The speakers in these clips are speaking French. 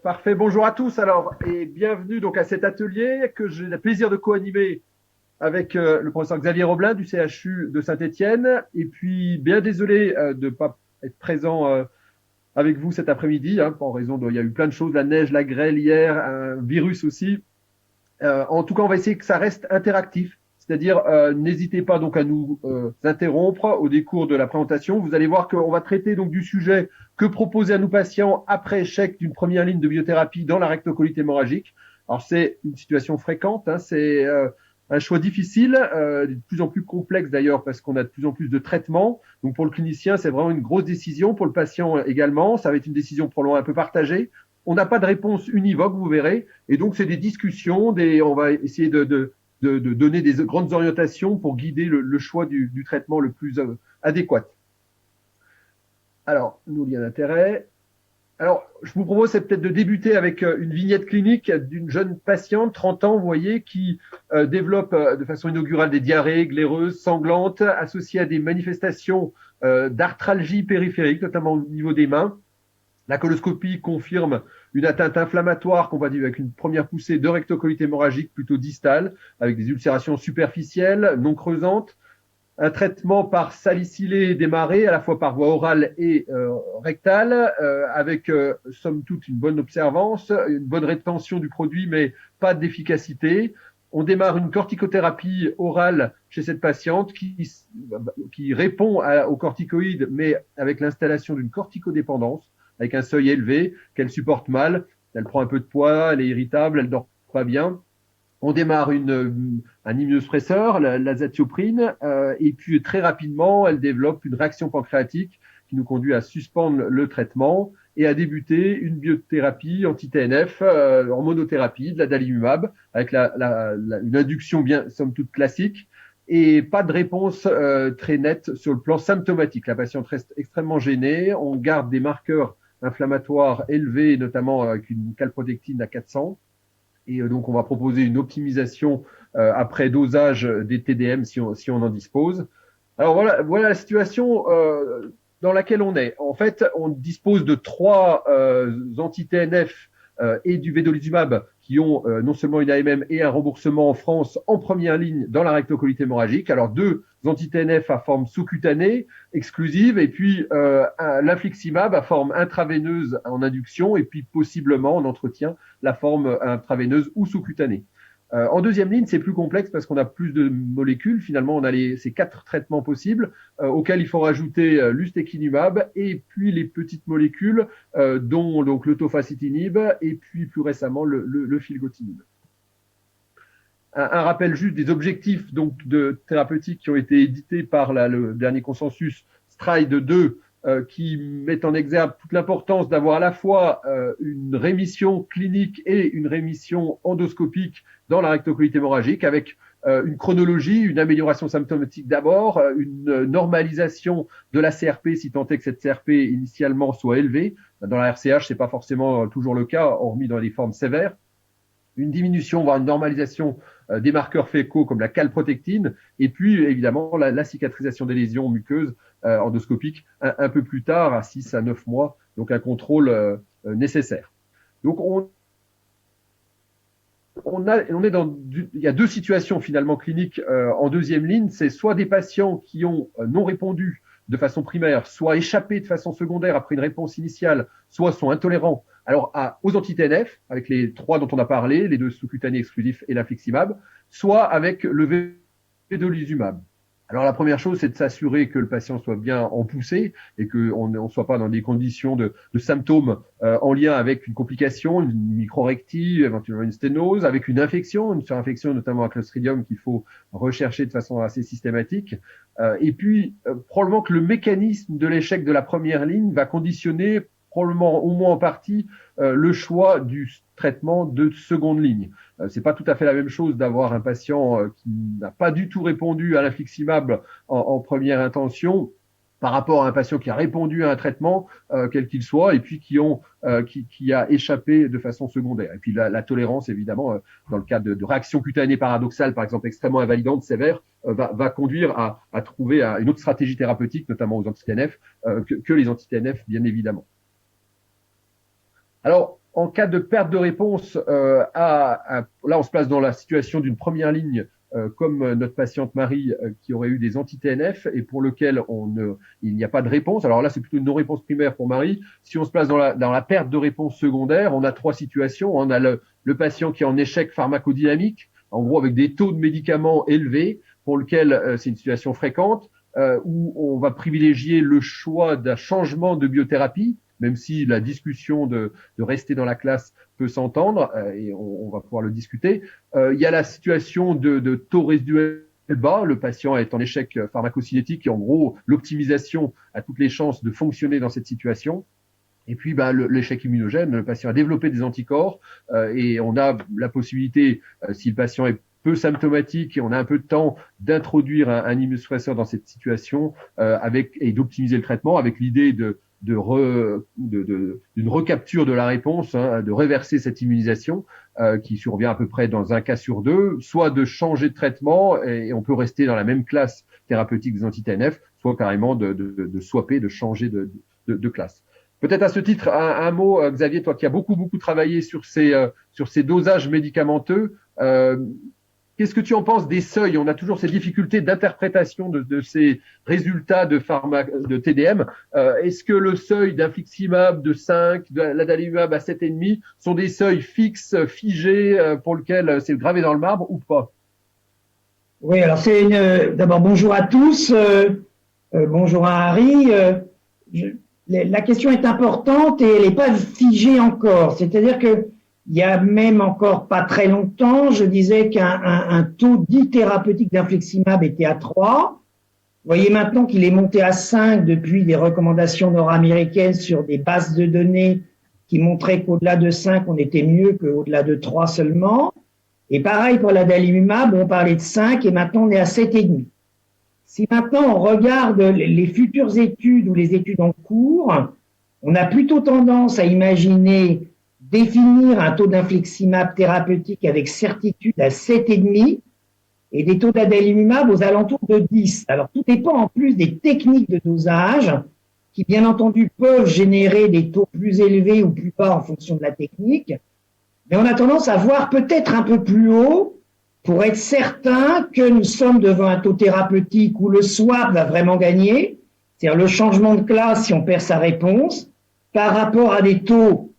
Parfait. Bonjour à tous alors et bienvenue donc à cet atelier que j'ai le plaisir de co-animer avec le professeur Xavier Roblin du CHU de Saint-Étienne. Et puis bien désolé de ne pas être présent avec vous cet après-midi en raison il y a eu plein de choses, la neige, la grêle hier, un virus aussi. En tout cas, on va essayer que ça reste interactif. C'est-à-dire, n'hésitez pas donc à nous interrompre au décours de la présentation. Vous allez voir qu'on va traiter donc du sujet que proposer à nos patients après échec d'une première ligne de biothérapie dans la rectocolite hémorragique. Alors, c'est une situation fréquente, c'est un choix difficile, de plus en plus complexe d'ailleurs parce qu'on a de plus en plus de traitements. Donc, pour le clinicien, c'est vraiment une grosse décision. Pour le patient également, ça va être une décision probablement un peu partagée. On n'a pas de réponse univoque, vous verrez. Et donc, c'est des discussions, on va essayer de donner des grandes orientations pour guider le choix du traitement le plus adéquat. Alors, nos liens d'intérêt. Alors, je vous propose c'est peut-être de débuter avec une vignette clinique d'une jeune patiente, 30 ans, vous voyez, qui développe de façon inaugurale des diarrhées glaireuses, sanglantes, associées à des manifestations d'arthralgie périphérique, notamment au niveau des mains. La coloscopie confirme une atteinte inflammatoire compatible avec une première poussée de rectocolite hémorragique plutôt distale, avec des ulcérations superficielles, non creusantes. Un traitement par salicylée démarré à la fois par voie orale et rectale, avec somme toute une bonne observance, une bonne rétention du produit, mais pas d'efficacité. On démarre une corticothérapie orale chez cette patiente qui répond aux corticoïdes, mais avec l'installation d'une corticodépendance, avec un seuil élevé, qu'elle supporte mal. Elle prend un peu de poids, elle est irritable, elle dort pas bien. On démarre un immunosuppresseur, l'azatioprine, et puis très rapidement, elle développe une réaction pancréatique qui nous conduit à suspendre le traitement et à débuter une biothérapie anti-TNF en monothérapie, de l'adalimumab, avec une induction bien, somme toute classique, et pas de réponse très nette sur le plan symptomatique. La patiente reste extrêmement gênée, on garde des marqueurs inflammatoires élevés, notamment avec une calprotectine à 400. Et donc, on va proposer une optimisation après dosage des TDM si on en dispose. Alors voilà la situation dans laquelle on est. En fait, on dispose de 3 anti-TNF et du vedolizumab qui ont non seulement une AMM et un remboursement en France en première ligne dans la rectocolite hémorragique. Alors 2 anti-TNF à forme sous-cutanée exclusive et puis l'infliximab à forme intraveineuse en induction et puis possiblement en entretien la forme intraveineuse ou sous-cutanée. En deuxième ligne, c'est plus complexe parce qu'on a plus de molécules. Finalement, on a ces 4 traitements possibles auxquels il faut rajouter l'ustekinumab et puis les petites molécules dont donc le tofacitinib et puis plus récemment le filgotinib. Un rappel juste des objectifs donc de thérapeutiques qui ont été édités par le dernier consensus STRIDE 2 qui met en exergue toute l'importance d'avoir à la fois une rémission clinique et une rémission endoscopique dans la rectocolite hémorragique avec une chronologie, une amélioration symptomatique d'abord, une normalisation de la CRP si tant est que cette CRP initialement soit élevée. Dans la RCH, c'est pas forcément toujours le cas, hormis dans les formes sévères. Une diminution, voire une normalisation des marqueurs fécaux comme la calprotectine, et puis évidemment la cicatrisation des lésions muqueuses endoscopiques un peu plus tard, à 6 à 9 mois, donc un contrôle nécessaire. Donc il y a 2 situations finalement cliniques en deuxième ligne, c'est soit des patients qui ont non répondu de façon primaire, soit échappé de façon secondaire après une réponse initiale, soit sont intolérants aux anti-TNF, avec les 3 dont on a parlé, les 2 sous-cutanés exclusifs et l'infliximab, soit avec le vedolizumab. Alors la première chose, c'est de s'assurer que le patient soit bien en poussée et qu'on ne soit pas dans des conditions de symptômes en lien avec une complication, une microrectie, éventuellement une sténose, avec une surinfection notamment à Clostridium qu'il faut rechercher de façon assez systématique. Et puis probablement que le mécanisme de l'échec de la première ligne va conditionner probablement au moins en partie le choix du traitement de seconde ligne. C'est pas tout à fait la même chose d'avoir un patient qui n'a pas du tout répondu à l'infliximab en première intention par rapport à un patient qui a répondu à un traitement, quel qu'il soit, et puis qui a échappé de façon secondaire. Et puis la tolérance, évidemment, dans le cas de réactions cutanées paradoxales, par exemple extrêmement invalidantes, sévères, va conduire à trouver une autre stratégie thérapeutique, notamment aux anti-TNF, que les anti-TNF, bien évidemment. Alors, en cas de perte de réponse, là, on se place dans la situation d'une première ligne, comme notre patiente Marie, qui aurait eu des anti-TNF et pour lequel il n'y a pas de réponse. Alors là, c'est plutôt une non-réponse primaire pour Marie. Si on se place dans la perte de réponse secondaire, on a trois situations. On a le patient qui est en échec pharmacodynamique, en gros avec des taux de médicaments élevés, pour lequel c'est une situation fréquente, où on va privilégier le choix d'un changement de biothérapie, même si la discussion de rester dans la classe peut s'entendre, et on va pouvoir le discuter. Il y a la situation de taux résiduel bas, le patient est en échec pharmacocinétique et en gros, l'optimisation a toutes les chances de fonctionner dans cette situation. Et puis, l'échec immunogène, le patient a développé des anticorps et on a la possibilité, si le patient est peu symptomatique et on a un peu de temps, d'introduire un immunosuppresseur dans cette situation et d'optimiser le traitement avec l'idée d'une recapture de la réponse, de reverser cette immunisation qui survient à peu près dans un cas sur deux, soit de changer de traitement et on peut rester dans la même classe thérapeutique des anti-TNF, soit carrément de swapper, de changer de classe. Peut-être à ce titre, un mot, Xavier, toi qui as beaucoup travaillé sur ces dosages médicamenteux, qu'est-ce que tu en penses des seuils? On a toujours ces difficultés d'interprétation de ces résultats de TDM. Est-ce que le seuil d'infliximab de 5, de l'adalimumab à 7,5 sont des seuils fixes, figés, pour lesquels c'est gravé dans le marbre ou pas? Oui, alors d'abord bonjour à tous, bonjour à Harry. La question est importante et elle n'est pas figée encore. C'est-à-dire que il y a même encore pas très longtemps, je disais qu'un taux dit thérapeutique d'infliximab était à 3. Vous voyez maintenant qu'il est monté à 5 depuis des recommandations nord-américaines sur des bases de données qui montraient qu'au-delà de 5, on était mieux qu'au-delà de 3 seulement. Et pareil pour l'adalimumab, on parlait de 5 et maintenant on est à 7,5. Si maintenant on regarde les futures études ou les études en cours, on a plutôt tendance à imaginer définir un taux d'infliximab thérapeutique avec certitude à 7,5 et des taux d'adalimumab aux alentours de 10. Alors tout dépend en plus des techniques de dosage qui bien entendu peuvent générer des taux plus élevés ou plus bas en fonction de la technique, mais on a tendance à voir peut-être un peu plus haut pour être certain que nous sommes devant un taux thérapeutique où le swap va vraiment gagner, c'est-à-dire le changement de classe si on perd sa réponse, par rapport à des taux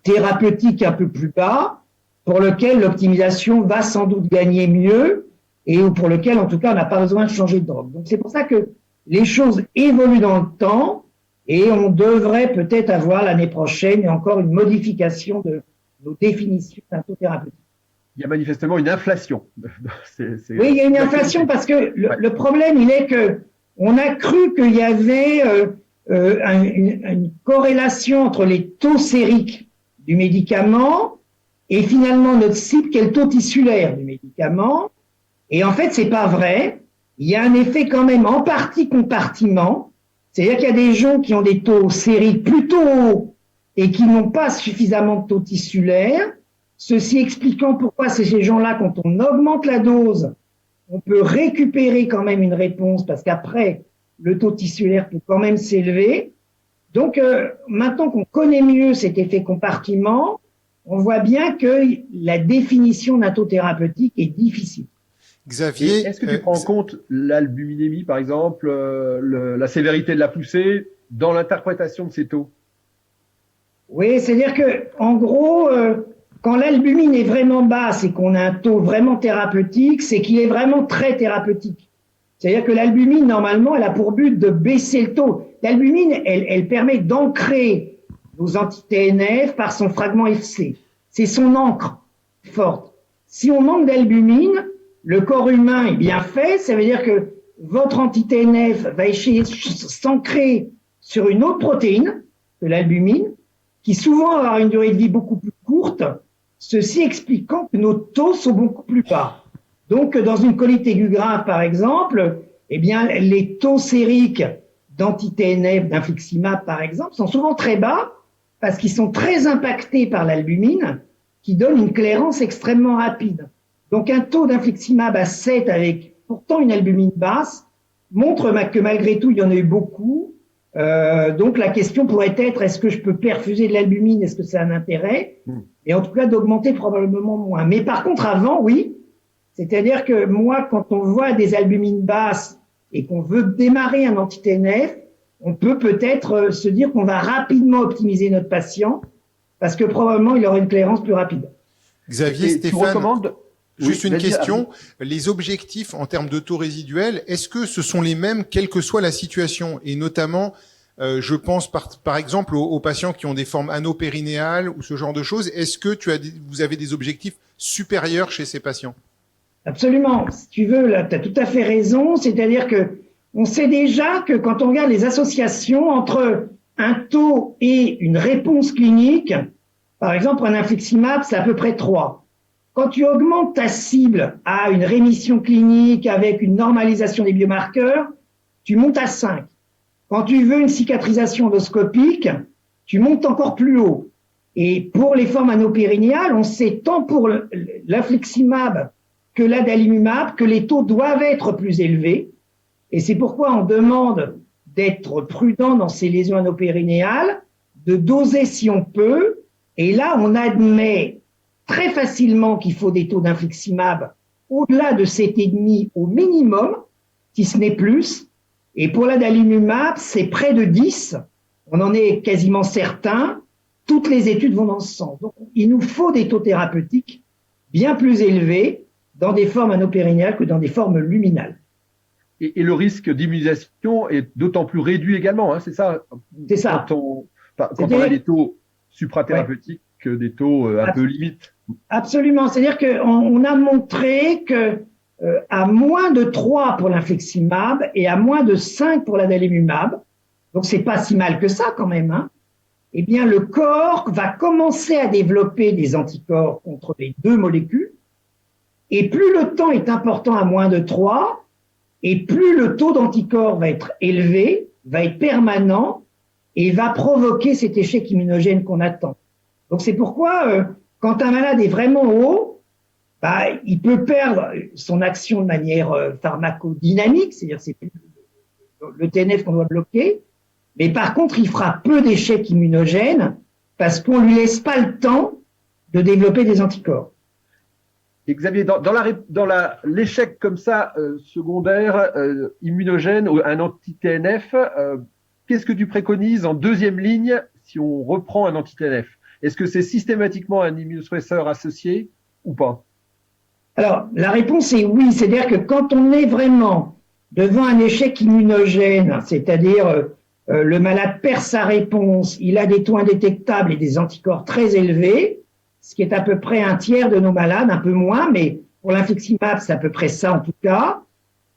thérapeutiques un peu plus bas, pour lequel l'optimisation va sans doute gagner mieux, et pour lequel, en tout cas, on n'a pas besoin de changer de drogue. Donc c'est pour ça que les choses évoluent dans le temps, et on devrait peut-être avoir l'année prochaine encore une modification de nos définitions d'un taux thérapeutique. Il y a manifestement une inflation. Oui, il y a une inflation parce que le problème, il est que on a cru qu'il y avait une corrélation entre les taux sériques du médicament et finalement notre cible qui est le taux tissulaire du médicament. Et en fait, c'est pas vrai. Il y a un effet quand même en partie compartiment. C'est-à-dire qu'il y a des gens qui ont des taux sériques plutôt hauts et qui n'ont pas suffisamment de taux tissulaires. Ceci expliquant pourquoi c'est ces gens-là, quand on augmente la dose, on peut récupérer quand même une réponse parce qu'après, le taux tissulaire peut quand même s'élever. Donc, maintenant qu'on connaît mieux cet effet compartiment, on voit bien que la définition d'un taux thérapeutique est difficile. Xavier, est-ce que tu prends en compte l'albuminémie, par exemple, la sévérité de la poussée dans l'interprétation de ces taux? Oui, c'est-à-dire que, en gros, quand l'albumine est vraiment basse et qu'on a un taux vraiment thérapeutique, c'est qu'il est vraiment très thérapeutique. C'est-à-dire que l'albumine, normalement, elle a pour but de baisser le taux. L'albumine, elle permet d'ancrer nos anti-TNF par son fragment FC. C'est son encre forte. Si on manque d'albumine, le corps humain est bien fait. Ça veut dire que votre anti-TNF va essayer de s'ancrer sur une autre protéine que l'albumine, qui souvent va avoir une durée de vie beaucoup plus courte, ceci expliquant que nos taux sont beaucoup plus bas. Donc, dans une colite aiguë grave, par exemple, eh bien, les taux sériques d'anti-TNF, d'infliximab, par exemple, sont souvent très bas parce qu'ils sont très impactés par l'albumine qui donne une clairance extrêmement rapide. Donc, un taux d'infliximab à 7 avec pourtant une albumine basse montre que malgré tout, il y en a eu beaucoup, Donc la question pourrait être, est-ce que je peux perfuser de l'albumine? Est-ce que c'est un intérêt? Et en tout cas d'augmenter probablement moins. Mais par contre avant, oui. C'est-à-dire que moi, quand on voit des albumines basses et qu'on veut démarrer un anti-TNF, on peut peut-être se dire qu'on va rapidement optimiser notre patient parce que probablement il aura une clairance plus rapide. Xavier, Stéphane, tu recommandes... juste une question. Les objectifs en termes de taux résiduel, est-ce que ce sont les mêmes quelle que soit la situation? Et notamment, je pense par exemple aux patients qui ont des formes anopérinéales ou ce genre de choses. Est-ce que vous avez des objectifs supérieurs chez ces patients? Absolument. Si tu veux, là, tu as tout à fait raison. C'est-à-dire que on sait déjà que quand on regarde les associations entre un taux et une réponse clinique, par exemple, un infliximab, c'est à peu près 3. Quand tu augmentes ta cible à une rémission clinique avec une normalisation des biomarqueurs, tu montes à 5. Quand tu veux une cicatrisation endoscopique, tu montes encore plus haut. Et pour les formes anopérinéales, on sait tant pour l'infliximab que l'adalimumab que les taux doivent être plus élevés. Et c'est pourquoi on demande d'être prudent dans ces lésions anopérinéales, de doser si on peut. Et là, on admet très facilement qu'il faut des taux d'infliximab au-delà de 7,5 au minimum, si ce n'est plus. Et pour l'adalimumab, c'est près de 10. On en est quasiment certain. Toutes les études vont dans ce sens. Donc, il nous faut des taux thérapeutiques bien plus élevés dans des formes anopérinéales que dans des formes luminales. Et le risque d'immunisation est d'autant plus réduit également, hein, c'est ça? C'est ça. Quand on a des taux suprathérapeutiques que des taux un peu limites. Absolument. C'est-à-dire qu'on a montré que à moins de 3 pour l'infliximab et à moins de 5 pour l'adalimumab, donc c'est pas si mal que ça quand même, hein, eh bien le corps va commencer à développer des anticorps contre les deux molécules. Et plus le temps est important à moins de 3, et plus le taux d'anticorps va être élevé, va être permanent, et va provoquer cet échec immunogène qu'on attend. Donc c'est pourquoi, quand un malade est vraiment haut, il peut perdre son action de manière pharmacodynamique, c'est-à-dire c'est plus le TNF qu'on doit bloquer, mais par contre il fera peu d'échecs immunogènes parce qu'on lui laisse pas le temps de développer des anticorps. Et Xavier, dans l'échec comme ça secondaire immunogène, un anti-TNF, qu'est-ce que tu préconises en deuxième ligne si on reprend un anti-TNF? Est-ce que c'est systématiquement un immunosuppresseur associé ou pas? Alors, la réponse est oui. C'est-à-dire que quand on est vraiment devant un échec immunogène, c'est-à-dire le malade perd sa réponse, il a des taux indétectables et des anticorps très élevés, ce qui est à peu près un tiers de nos malades, un peu moins, mais pour l'infliximab, c'est à peu près ça en tout cas.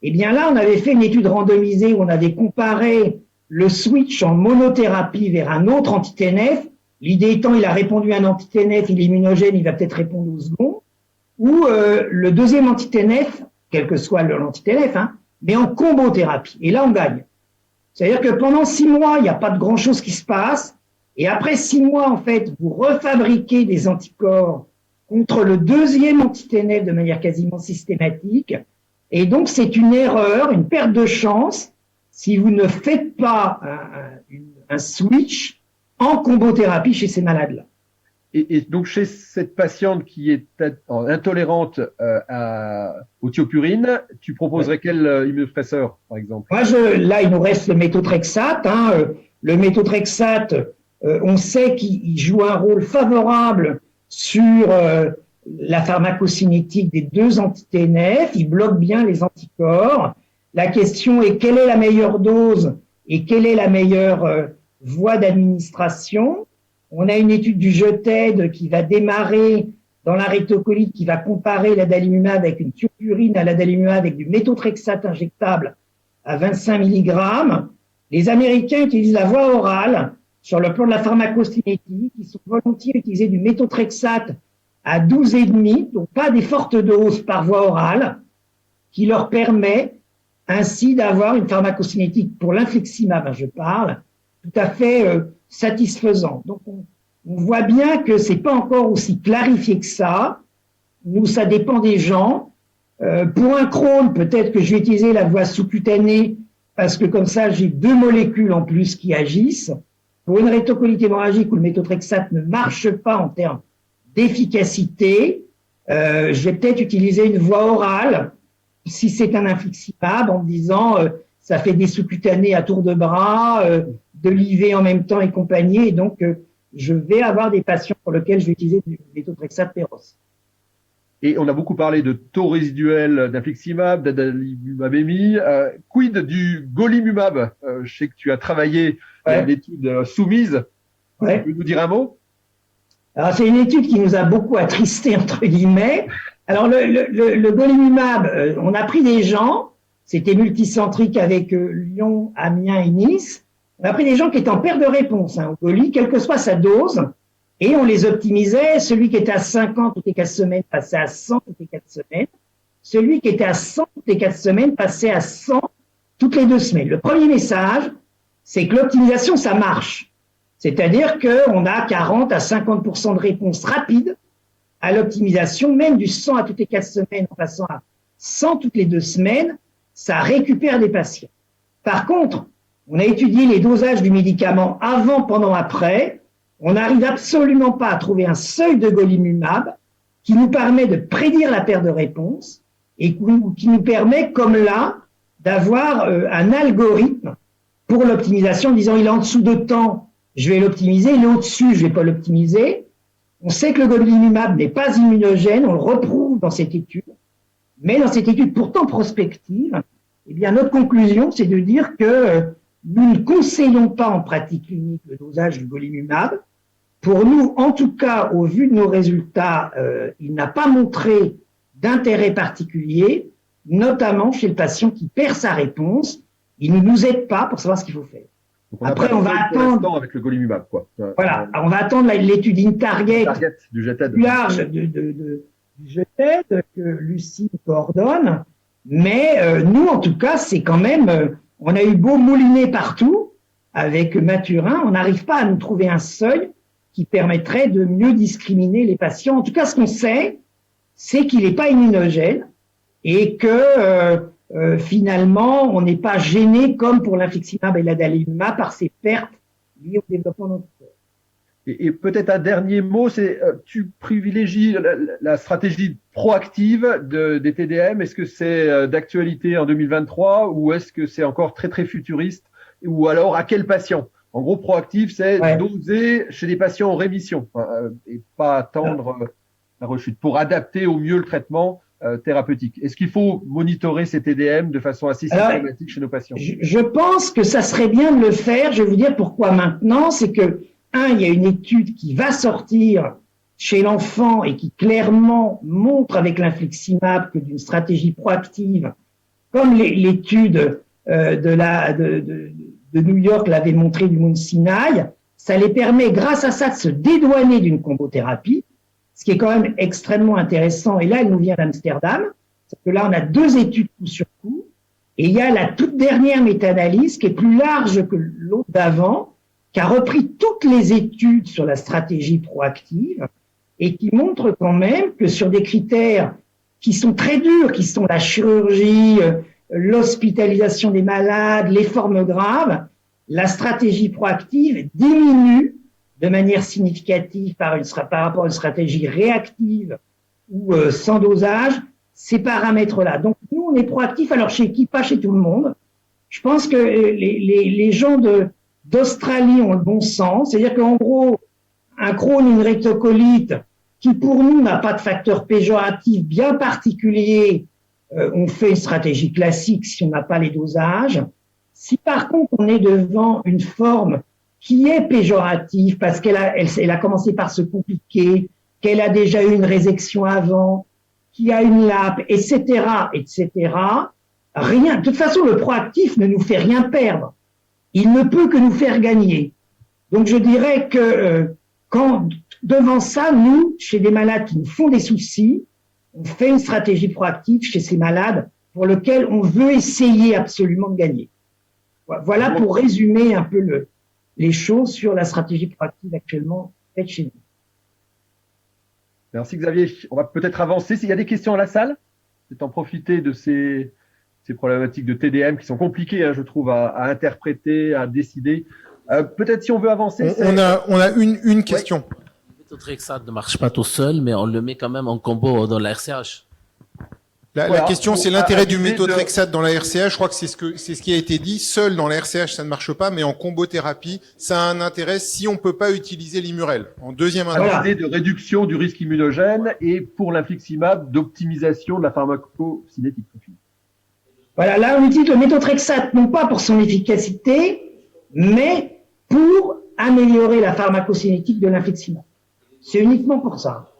Eh bien là, on avait fait une étude randomisée où on avait comparé le switch en monothérapie vers un autre anti-TNF. L'idée étant, il a répondu à un anti-TNF, il est immunogène, il va peut-être répondre au second. Ou le deuxième anti-TNF, quel que soit l'anti-TNF, hein, mais en combo-thérapie. Et là, on gagne. C'est-à-dire que pendant 6 mois, il n'y a pas de grand-chose qui se passe. Et après 6 mois, en fait, vous refabriquez des anticorps contre le deuxième anti-TNF de manière quasiment systématique. Et donc, c'est une erreur, une perte de chance si vous ne faites pas un switch en combothérapie chez ces malades-là. Et donc, chez cette patiente qui est intolérante au thiopurine, tu proposerais quel immunosuppresseur, par exemple? Moi, là, il nous reste le méthotrexate. Hein. Le méthotrexate, on sait qu'il joue un rôle favorable sur la pharmacocinétique des deux anti-TNF. Il bloque bien les anticorps. La question est quelle est la meilleure dose et quelle est la meilleure voie d'administration. On a une étude du JETED qui va démarrer dans la rectocolite, qui va comparer l'adalimumab avec une thiopurine à l'adalimumab avec du méthotrexate injectable à 25 mg. Les Américains utilisent la voie orale. Sur le plan de la pharmacocinétique, ils sont volontiers utilisés du méthotrexate à 12,5, donc pas des fortes doses par voie orale, qui leur permet ainsi d'avoir une pharmacocinétique pour l'infliximab, je parle, tout à fait satisfaisant. Donc on voit bien que c'est pas encore aussi clarifié que ça. Nous, ça dépend des gens. Pour un Crohn, peut-être que je vais utiliser la voie sous-cutanée parce que comme ça, j'ai 2 molécules en plus qui agissent. Pour une rectocolite hémorragique où le méthotrexate ne marche pas en termes d'efficacité, je vais peut-être utiliser une voie orale si c'est un infliximab en me disant ça fait des sous-cutanés à tour de bras, de l'IV en même temps et compagnie, et donc je vais avoir des patients pour lesquels je vais utiliser du méthotrexate péros. Et on a beaucoup parlé de taux résiduel d'infliximab, d'adalimumab. Quid du golimumab? Je sais que tu as travaillé l'étude soumise. Ouais. Tu peux nous dire un mot? Alors, c'est une étude qui nous a beaucoup attristés, entre guillemets. Alors, le golimumab, on a pris des gens, c'était multicentrique avec Lyon, Amiens et Nice. On a pris des gens qui étaient en perte de réponse au goli, quelle que soit sa dose, et on les optimisait. Celui qui était à 50 toutes les 4 semaines passait à 100 toutes les 4 semaines. Celui qui était à 100 toutes les 4 semaines passait à 100 toutes les 2 semaines. Le premier message, c'est que l'optimisation, ça marche. C'est-à-dire qu'on a 40 à 50% de réponse rapide à l'optimisation, même du 100 à toutes les 4 semaines en passant à 100 toutes les 2 semaines, ça récupère des patients. Par contre, on a étudié les dosages du médicament avant, pendant, après. On n'arrive absolument pas à trouver un seuil de golimumab qui nous permet de prédire la perte de réponse et qui nous permet, comme là, d'avoir un algorithme pour l'optimisation, disant il est en dessous de temps, je vais l'optimiser, il est au-dessus, je ne vais pas l'optimiser. On sait que le golimumab n'est pas immunogène, on le retrouve dans cette étude, mais dans cette étude pourtant prospective, eh bien notre conclusion, c'est de dire que nous ne conseillons pas en pratique clinique le dosage du golimumab. Pour nous, en tout cas, au vu de nos résultats, il n'a pas montré d'intérêt particulier, notamment chez le patient qui perd sa réponse. Il ne nous aide pas pour savoir ce qu'il faut faire. Donc après, on va attendre avec le golimumab, quoi. Voilà, on va attendre l'étude InTarget du GTED plus large du GTED que Lucie coordonne. Mais nous, en tout cas, c'est quand même, on a eu beau mouliner partout avec Mathurin, on n'arrive pas à nous trouver un seuil qui permettrait de mieux discriminer les patients. En tout cas, ce qu'on sait, c'est qu'il n'est pas immunogène et que finalement, on n'est pas gêné comme pour l'infliximab et l'adalimumab par ces pertes liées au développement de notre corps. Et peut-être un dernier mot, c'est tu privilégies la stratégie proactive des TDM. Est-ce que c'est d'actualité en 2023 ou est-ce que c'est encore très très futuriste? Ou alors à quel patient? En gros, proactif, c'est doser chez des patients en rémission et pas attendre la rechute pour adapter au mieux le traitement thérapeutique. Est-ce qu'il faut monitorer ces TDM de façon assez systématique chez nos patients? Je pense que ça serait bien de le faire. Je vais vous dire pourquoi maintenant. C'est que, il y a une étude qui va sortir chez l'enfant et qui clairement montre avec l'infliximab que d'une stratégie proactive, comme l'étude de New York l'avait montré du Mount Sinai, ça les permet, grâce à ça, de se dédouaner d'une combothérapie, ce qui est quand même extrêmement intéressant. Et là, elle nous vient d'Amsterdam. C'est que là, on a 2 études coup sur coup. Et il y a la toute dernière méta-analyse qui est plus large que l'autre d'avant, qui a repris toutes les études sur la stratégie proactive et qui montre quand même que sur des critères qui sont très durs, qui sont la chirurgie, l'hospitalisation des malades, les formes graves, la stratégie proactive diminue de manière significative par rapport à une stratégie réactive ou sans dosage, ces paramètres-là. Donc, nous, on est proactifs. Alors, chez qui? Pas chez tout le monde. Je pense que les gens d'Australie ont le bon sens. C'est-à-dire qu'en gros, un Crohn, une rectocolite, qui pour nous n'a pas de facteur péjoratif bien particulier, on fait une stratégie classique si on n'a pas les dosages. Si par contre on est devant une forme qui est péjorative parce qu'elle a commencé par se compliquer, qu'elle a déjà eu une résection avant, qu'il y a une lape, etc., etc., rien. De toute façon, le proactif ne nous fait rien perdre. Il ne peut que nous faire gagner. Donc je dirais que quand devant ça, nous, chez des malades qui nous font des soucis, on fait une stratégie proactive chez ces malades pour lesquels on veut essayer absolument de gagner. Voilà pour résumer un peu les choses sur la stratégie proactive actuellement faite chez nous. Merci Xavier. On va peut-être avancer. S'il y a des questions à la salle, c'est en profiter de ces ces problématiques de TDM qui sont compliquées, hein, je trouve, à interpréter, à décider. Peut-être si on veut avancer. On a une question. Le méthotrexate ne marche pas tout seul, mais on le met quand même en combo dans la RCH. La question, c'est l'intérêt du méthotrexate dans la RCH. Je crois que c'est ce qui a été dit. Seul dans la RCH, ça ne marche pas, mais en combothérapie, ça a un intérêt si on peut pas utiliser l'Immurel. En deuxième intérêt. De réduction du risque immunogène et pour l'infliximab, d'optimisation de la pharmacocinétique. Voilà, là, on utilise le méthotrexate non pas pour son efficacité, mais pour améliorer la pharmacocinétique de l'infliximab. C'est uniquement pour ça.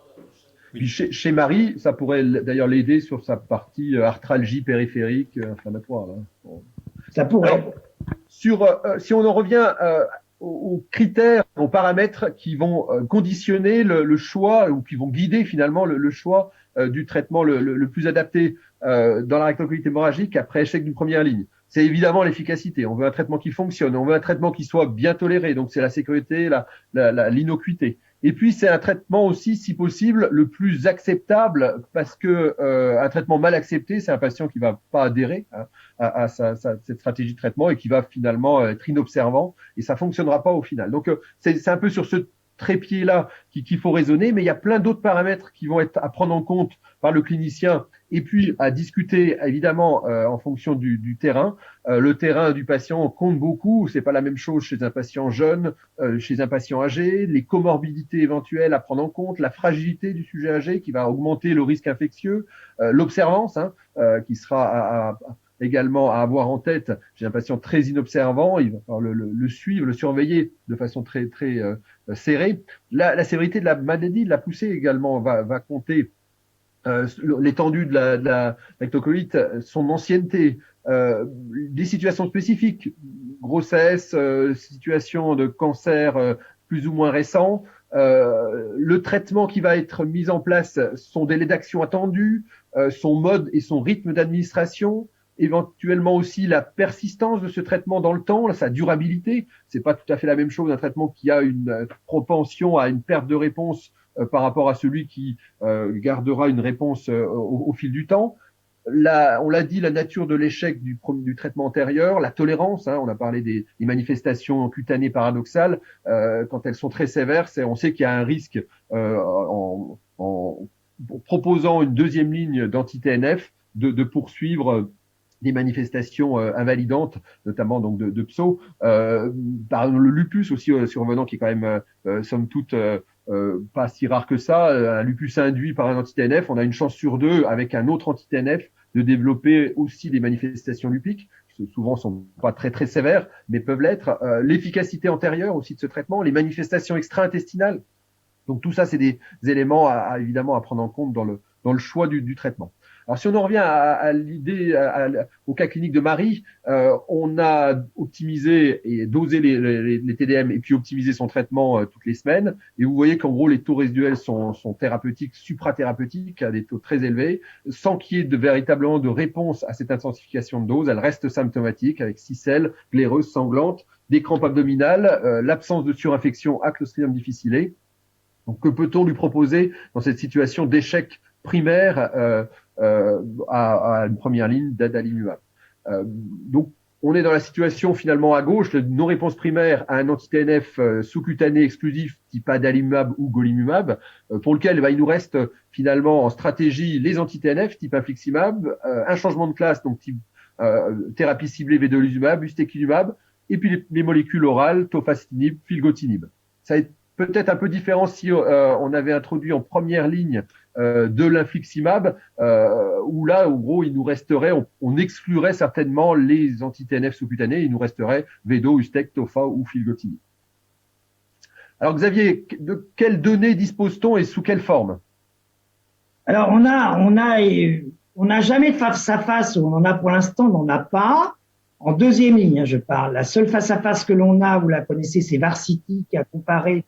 Puis chez Marie, ça pourrait d'ailleurs l'aider sur sa partie arthralgie périphérique inflammatoire. Là. Bon. Ça pourrait. Alors, si on en revient aux critères, aux paramètres qui vont conditionner le choix ou qui vont guider finalement le choix du traitement le plus adapté dans la rectocolite hémorragique après échec d'une première ligne. C'est évidemment l'efficacité. On veut un traitement qui fonctionne, on veut un traitement qui soit bien toléré. Donc c'est la sécurité, l'innocuité. Et puis c'est un traitement aussi, si possible, le plus acceptable, parce que un traitement mal accepté, c'est un patient qui va pas adhérer à cette stratégie de traitement et qui va finalement être inobservant et ça fonctionnera pas au final. Donc c'est un peu sur ce trépied-là qu'il faut raisonner, mais il y a plein d'autres paramètres qui vont être à prendre en compte par le clinicien et puis à discuter évidemment en fonction du terrain. Le terrain du patient compte beaucoup, c'est pas la même chose chez un patient jeune, chez un patient âgé, les comorbidités éventuelles à prendre en compte, la fragilité du sujet âgé qui va augmenter le risque infectieux, l'observance qui sera également à avoir en tête. J'ai un patient très inobservant, il va falloir le suivre, le surveiller de façon très serrée. La sévérité de la maladie, de la poussée également va compter. L'étendue de la rectocolite, son ancienneté, des situations spécifiques, grossesse, situation de cancer plus ou moins récent, le traitement qui va être mis en place, son délai d'action attendu, son mode et son rythme d'administration, éventuellement aussi la persistance de ce traitement dans le temps, sa durabilité. C'est pas tout à fait la même chose un traitement qui a une propension à une perte de réponse par rapport à celui qui gardera une réponse au fil du temps. On l'a dit, la nature de l'échec du traitement antérieur, la tolérance, on a parlé des manifestations cutanées paradoxales, quand elles sont très sévères, on sait qu'il y a un risque en proposant une deuxième ligne d'anti-TNF de poursuivre des manifestations invalidantes, notamment donc de pso, par le lupus aussi survenant qui est quand même somme toute pas si rare que ça, un lupus induit par un anti-TNF, on a une chance sur deux avec un autre anti-TNF de développer aussi des manifestations lupiques, qui souvent sont pas très sévères, mais peuvent l'être. L'efficacité antérieure aussi de ce traitement, les manifestations extra-intestinales. Donc tout ça, c'est des éléments évidemment à prendre en compte dans le choix du traitement. Alors si on en revient à l'idée, au cas clinique de Marie, on a optimisé et dosé les TDM et puis optimisé son traitement toutes les semaines. Et vous voyez qu'en gros, les taux résiduels sont thérapeutiques, suprathérapeutiques, à des taux très élevés, sans qu'il y ait véritablement de réponse à cette intensification de dose. Elle reste symptomatique avec cicelle, glaireuse, sanglante, des crampes abdominales, l'absence de surinfection à Clostridium difficile. Donc que peut-on lui proposer dans cette situation d'échec primaire à une première ligne d'adalimumab. Donc, on est dans la situation finalement à gauche, de non-réponse primaire à un anti-TNF sous-cutané exclusif type adalimumab ou golimumab, pour lequel il nous reste finalement en stratégie les anti-TNF type infliximab, un changement de classe donc type thérapie ciblée vedolizumab, ustekinumab, et puis les molécules orales tofacitinib, filgotinib. Ça est peut-être un peu différent si on avait introduit en première ligne de l'infliximab, où là, en gros, il nous resterait, on exclurait certainement les anti-TNF sous-cutanés, il nous resterait Vedo, Ustec, Tofa ou Filgotinib. Alors Xavier, de quelles données dispose-t-on et sous quelle forme? Alors on n'a jamais de face à face, on en a pour l'instant, on n'en a pas. En deuxième ligne, je parle. La seule face à face que l'on a, vous la connaissez, c'est Varsity qui a comparé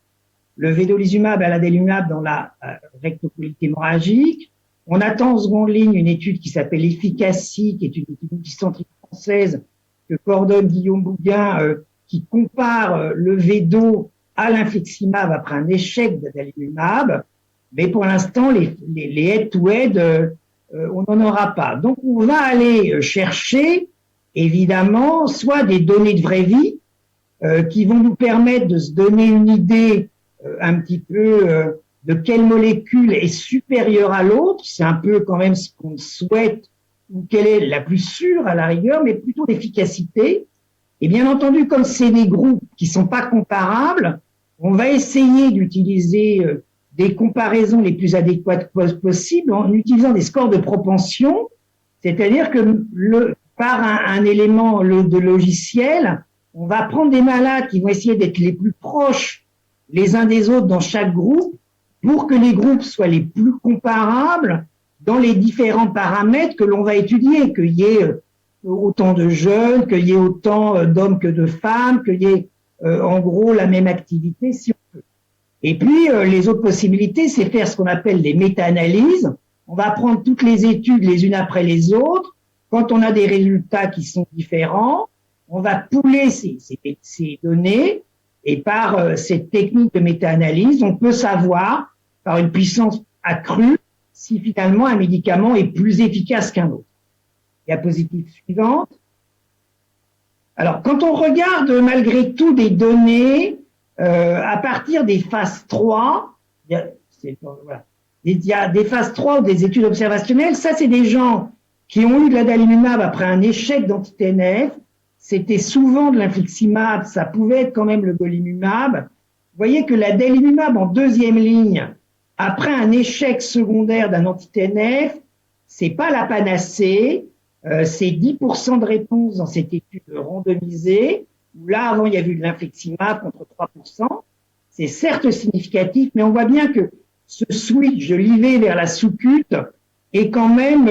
le vedolizumab à l'adalimumab dans la rectocolite hémorragique. On attend en seconde ligne une étude qui s'appelle Efficacy, qui est une étude multicentrique française que coordonne Guillaume Bouguin, qui compare le Vedo à l'infliximab après un échec d'adalimumab. Mais pour l'instant, les head-to-head on n'en aura pas. Donc, on va aller chercher, évidemment, soit des données de vraie vie qui vont nous permettre de se donner une idée un petit peu de quelle molécule est supérieure à l'autre. C'est un peu quand même ce qu'on souhaite, ou quelle est la plus sûre à la rigueur, mais plutôt l'efficacité. Et bien entendu, comme c'est des groupes qui sont pas comparables, on va essayer d'utiliser des comparaisons les plus adéquates possibles en utilisant des scores de propension, c'est-à-dire que par un élément de logiciel, on va prendre des malades qui vont essayer d'être les plus proches les uns des autres dans chaque groupe pour que les groupes soient les plus comparables dans les différents paramètres que l'on va étudier, qu'il y ait autant de jeunes, qu'il y ait autant d'hommes que de femmes, qu'il y ait en gros la même activité si on peut. Et puis les autres possibilités, c'est faire ce qu'on appelle des méta-analyses. On va prendre toutes les études les unes après les autres. Quand on a des résultats qui sont différents, on va pouler ces données et par cette technique de méta-analyse, on peut savoir par une puissance accrue si finalement un médicament est plus efficace qu'un autre. Diapositive suivante. Alors, quand on regarde malgré tout des données à partir des phases 3, des phases 3 ou des études observationnelles, ça c'est des gens qui ont eu de l'adalimumab après un échec d'anti-TNF. C'était souvent de l'infliximab, ça pouvait être quand même le golimumab. Vous voyez que l'adalimumab en deuxième ligne, après un échec secondaire d'un anti-TNF, c'est pas la panacée, c'est 10% de réponse dans cette étude randomisée, où là, avant, il y a eu de l'infliximab contre 3%. C'est certes significatif, mais on voit bien que ce switch de l'IV vers la sous-cute est quand même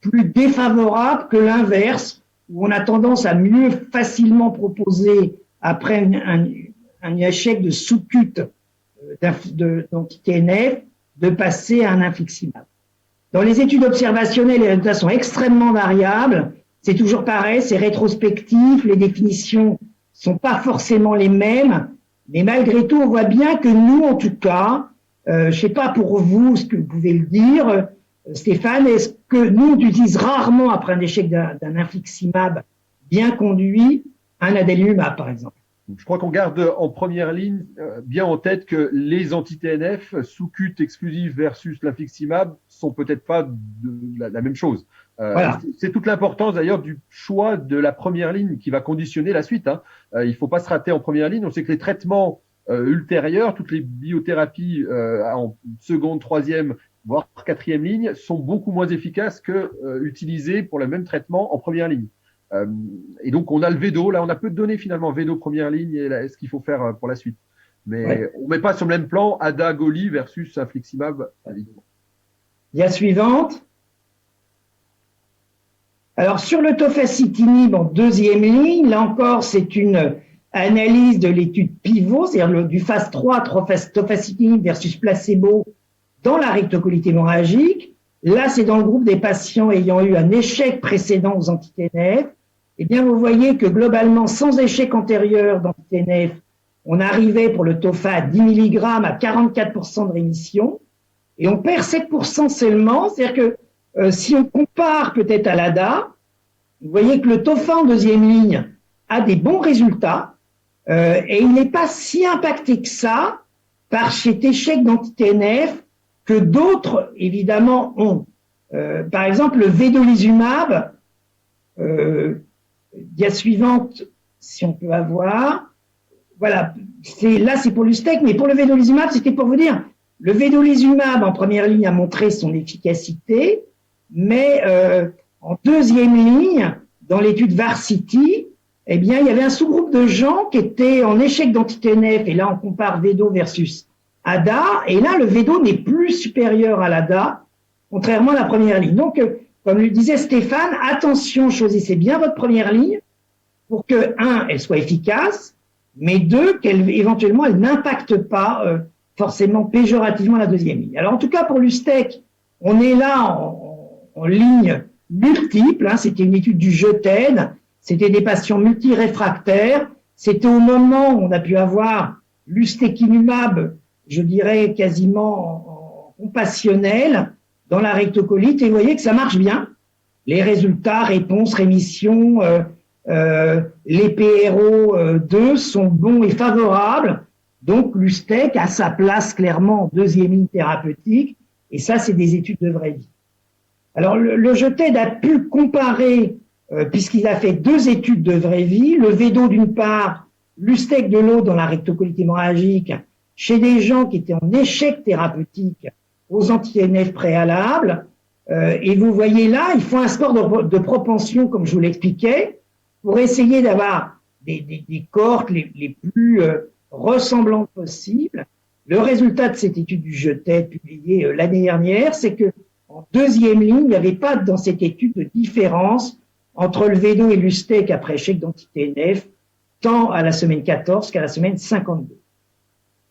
plus défavorable que l'inverse, où on a tendance à mieux facilement proposer, après un échec de sous-cute d'anti-TNF, de passer à un infliximab. Dans les études observationnelles, les résultats sont extrêmement variables. C'est toujours pareil, c'est rétrospectif, les définitions sont pas forcément les mêmes, mais malgré tout, on voit bien que nous, en tout cas, je sais pas pour vous ce que vous pouvez le dire, Stéphane, est-ce que nous, on utilise rarement, après un échec d'un infliximab bien conduit, un adalimumab, par exemple? Je crois qu'on garde en première ligne bien en tête que les anti-TNF sous-cute exclusive versus l'infliximab sont peut-être pas la même chose. Voilà. C'est toute l'importance d'ailleurs du choix de la première ligne qui va conditionner la suite. Il faut pas se rater en première ligne. On sait que les traitements ultérieurs, toutes les biothérapies en seconde, troisième, voire quatrième ligne, sont beaucoup moins efficaces que utilisées pour le même traitement en première ligne. Et donc, on a le VEDO. Là, on a peu de données finalement. VEDO première ligne et ce qu'il faut faire pour la suite. Mais on met pas sur le même plan ADA, Goli versus infliximab, évidemment. La suivante. Alors, sur le tofacitinib en deuxième ligne, là encore, c'est une analyse de l'étude pivot, c'est-à-dire du phase 3, tofacitinib versus placebo dans la rectocolite hémorragique. Là, c'est dans le groupe des patients ayant eu un échec précédent aux anti-TNF. Eh bien, vous voyez que globalement, sans échec antérieur d'anti-TNF, on arrivait pour le tofa à 10 mg à 44% de rémission et on perd 7% seulement. C'est-à-dire que si on compare peut-être à l'ADA, vous voyez que le tofa en deuxième ligne a des bons résultats et il n'est pas si impacté que ça par cet échec d'anti-TNF que d'autres, évidemment, ont. Par exemple, le vedolizumab, dia suivante, si on peut avoir. Voilà, là c'est pour l'USTEC, mais pour le vedolizumab, c'était pour vous dire, le vedolizumab en première ligne a montré son efficacité, mais en deuxième ligne, dans l'étude Varsity, eh bien, il y avait un sous-groupe de gens qui étaient en échec d'anti-TNF, et là on compare Vedo versus ADA, et là le Vedo n'est plus supérieur à l'ADA, contrairement à la première ligne. Donc, comme le disait Stéphane, attention, choisissez bien votre première ligne pour que, un, elle soit efficace, mais deux, qu'elle éventuellement elle n'impacte pas forcément péjorativement la deuxième ligne. Alors en tout cas pour l'USTEC, on est là en ligne multiple, c'était une étude du JETED, c'était des patients multiréfractaires, c'était au moment où on a pu avoir l'ustekinumab, je dirais quasiment en compassionnel, dans la rectocolite et vous voyez que ça marche bien. Les résultats, réponses, rémission, les PRO2 sont bons et favorables. Donc, l'USTEC a sa place clairement en deuxième ligne thérapeutique. Et ça, c'est des études de vraie vie. Alors, le JETED a pu comparer, puisqu'il a fait 2 études de vraie vie, le VEDO d'une part, l'USTEC de l'autre dans la rectocolite hémorragique, chez des gens qui étaient en échec thérapeutique aux anti-TNF préalables. Et vous voyez là, il faut un score de propension, comme je vous l'expliquais, pour essayer d'avoir des cohortes les plus ressemblantes possibles. Le résultat de cette étude du JETED publiée l'année dernière, c'est que en deuxième ligne, il n'y avait pas dans cette étude de différence entre le VEDO et l'USTEC après échec d'anti-TNF, tant à la semaine 14 qu'à la semaine 52.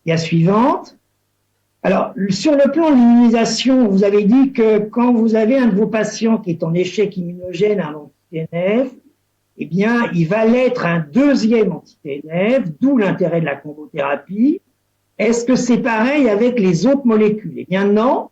Et la suivante. Alors, sur le plan de l'immunisation, vous avez dit que quand vous avez un de vos patients qui est en échec immunogène à un anti-TNF, eh bien, il va l'être un deuxième anti-TNF, d'où l'intérêt de la combothérapie. Est-ce que c'est pareil avec les autres molécules? Eh bien, non.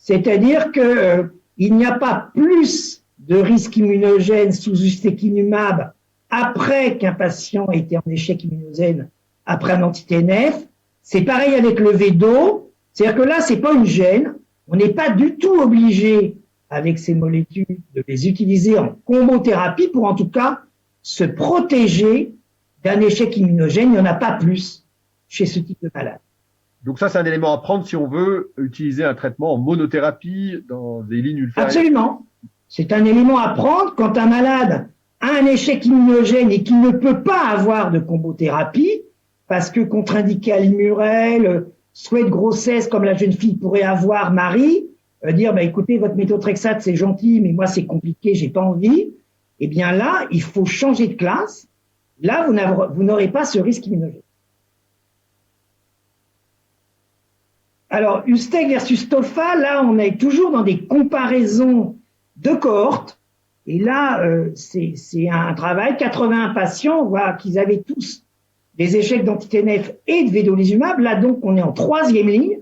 C'est-à-dire que il n'y a pas plus de risque immunogène sous ustekinumab après qu'un patient ait été en échec immunogène après un anti-TNF. C'est pareil avec le VEDO. C'est-à-dire que là, c'est pas une gêne. On n'est pas du tout obligé, avec ces molécules, de les utiliser en combothérapie pour en tout cas se protéger d'un échec immunogène. Il n'y en a pas plus chez ce type de malade. Donc ça, c'est un élément à prendre si on veut utiliser un traitement en monothérapie dans des lignes ultérieures. Absolument. C'est un élément à prendre quand un malade a un échec immunogène et qu'il ne peut pas avoir de combothérapie parce que contre-indiqué à l'immurel, souhait de grossesse comme la jeune fille pourrait avoir, Marie, dire bah écoutez, votre méthotrexate c'est gentil, mais moi c'est compliqué, j'ai pas envie. Eh bien là, il faut changer de classe. Là, vous n'aurez pas ce risque immunogène. Alors, USTEC versus TOFA, là, on est toujours dans des comparaisons de cohortes. Et là, c'est un travail, 81 patients, on voit qu'ils avaient tous des échecs d'anti-TNF et de vedolizumab. Là, donc, on est en troisième ligne.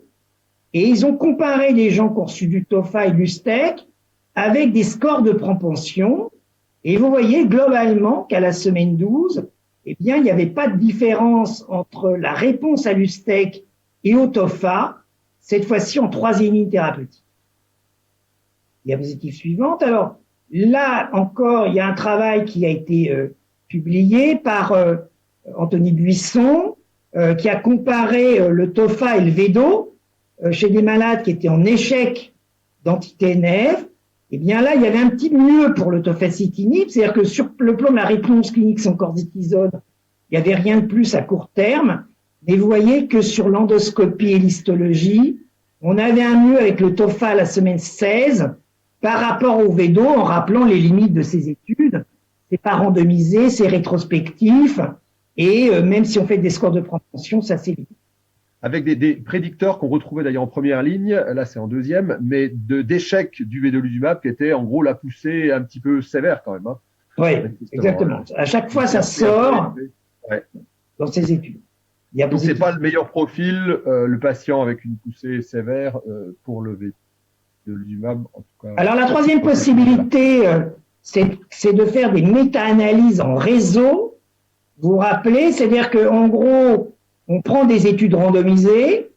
Et ils ont comparé les gens qui ont reçu du TOFA et de l'USTEC avec des scores de propension. Et vous voyez globalement qu'à la semaine 12, eh bien, il n'y avait pas de différence entre la réponse à l'USTEC et au TOFA, cette fois-ci en troisième ligne thérapeutique. Diapositive suivante. Alors, là encore, il y a un travail qui a été publié par Anthony Buisson, qui a comparé le TOFA et le VEDO chez des malades qui étaient en échec d'anti-TNF. Eh bien là, il y avait un petit mieux pour le tofacitinib, c'est-à-dire que sur le plan de la réponse clinique sans cortisone, il n'y avait rien de plus à court terme. Mais vous voyez que sur l'endoscopie et l'histologie, on avait un mieux avec le TOFA à la semaine 16 par rapport au VEDO, en rappelant les limites de ces études. C'est pas randomisé, c'est rétrospectif, et même si on fait des scores de propension, ça s'évite. Avec des prédicteurs qu'on retrouvait d'ailleurs en première ligne, là c'est en deuxième, mais d'échec du vedolizumab qui était en gros la poussée un petit peu sévère quand même. Hein. Oui, exactement. À chaque fois, ça sort dans ces études. Donc c'est pas le meilleur profil, le patient avec une poussée sévère pour le vedolizumab en tout cas. Alors la troisième possibilité, c'est de faire des méta-analyses en réseau. Vous vous rappelez, c'est-à-dire qu'en gros, on prend des études randomisées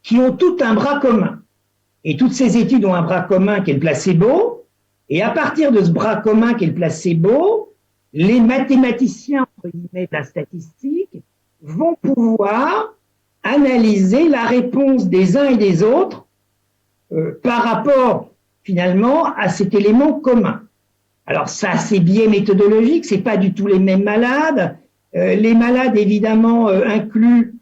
qui ont toutes un bras commun. Et toutes ces études ont un bras commun qui est le placebo. Et à partir de ce bras commun qui est le placebo, les mathématiciens, entre guillemets, de la statistique, vont pouvoir analyser la réponse des uns et des autres par rapport, finalement, à cet élément commun. Alors ça, c'est biais méthodologique, c'est pas du tout les mêmes malades. Les malades, évidemment, inclus,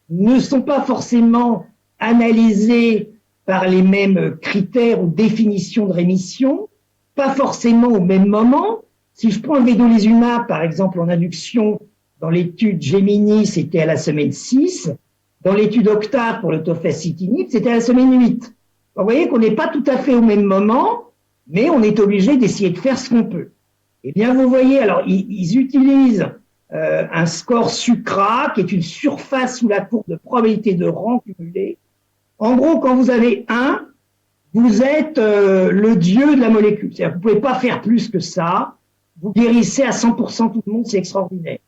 ne sont pas forcément analysés par les mêmes critères ou définitions de rémission, pas forcément au même moment. Si je prends le vedolizumab, par exemple, en induction, dans l'étude Gemini, c'était à la semaine 6. Dans l'étude Octave pour le tofacitinib, c'était à la semaine 8. Vous voyez qu'on n'est pas tout à fait au même moment, mais on est obligé d'essayer de faire ce qu'on peut. Eh bien, vous voyez, alors, ils utilisent un score SUCRA, qui est une surface sous la courbe de probabilité de rang cumulé. En gros, quand vous avez 1, vous êtes le dieu de la molécule. C'est-à-dire que vous pouvez pas faire plus que ça. Vous guérissez à 100% tout le monde, c'est extraordinaire.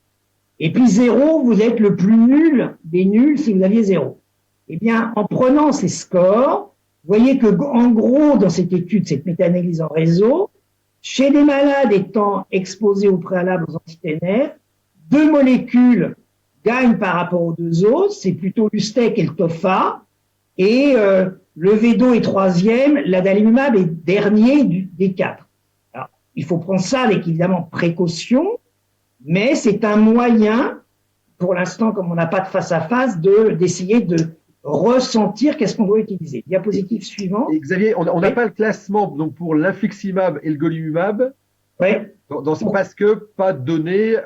Et puis 0, vous êtes le plus nul des nuls si vous aviez 0. Eh bien, en prenant ces scores, vous voyez que, en gros, dans cette étude, cette méta-analyse en réseau, chez des malades étant exposés au préalable aux anti-TNF, 2 molécules gagnent par rapport aux 2 autres, c'est plutôt l'Ustec et le Tofa, et le Vedo est 3e, l'adalimumab est dernier des 4. Alors, il faut prendre ça avec évidemment précaution, mais c'est un moyen, pour l'instant, comme on n'a pas de face-à-face, d'essayer de ressentir qu'est-ce qu'on doit utiliser. Diapositive suivante. Et Xavier, on n'a pas le classement donc pour l'infliximab et le golimumab. Ouais. Parce que pas de données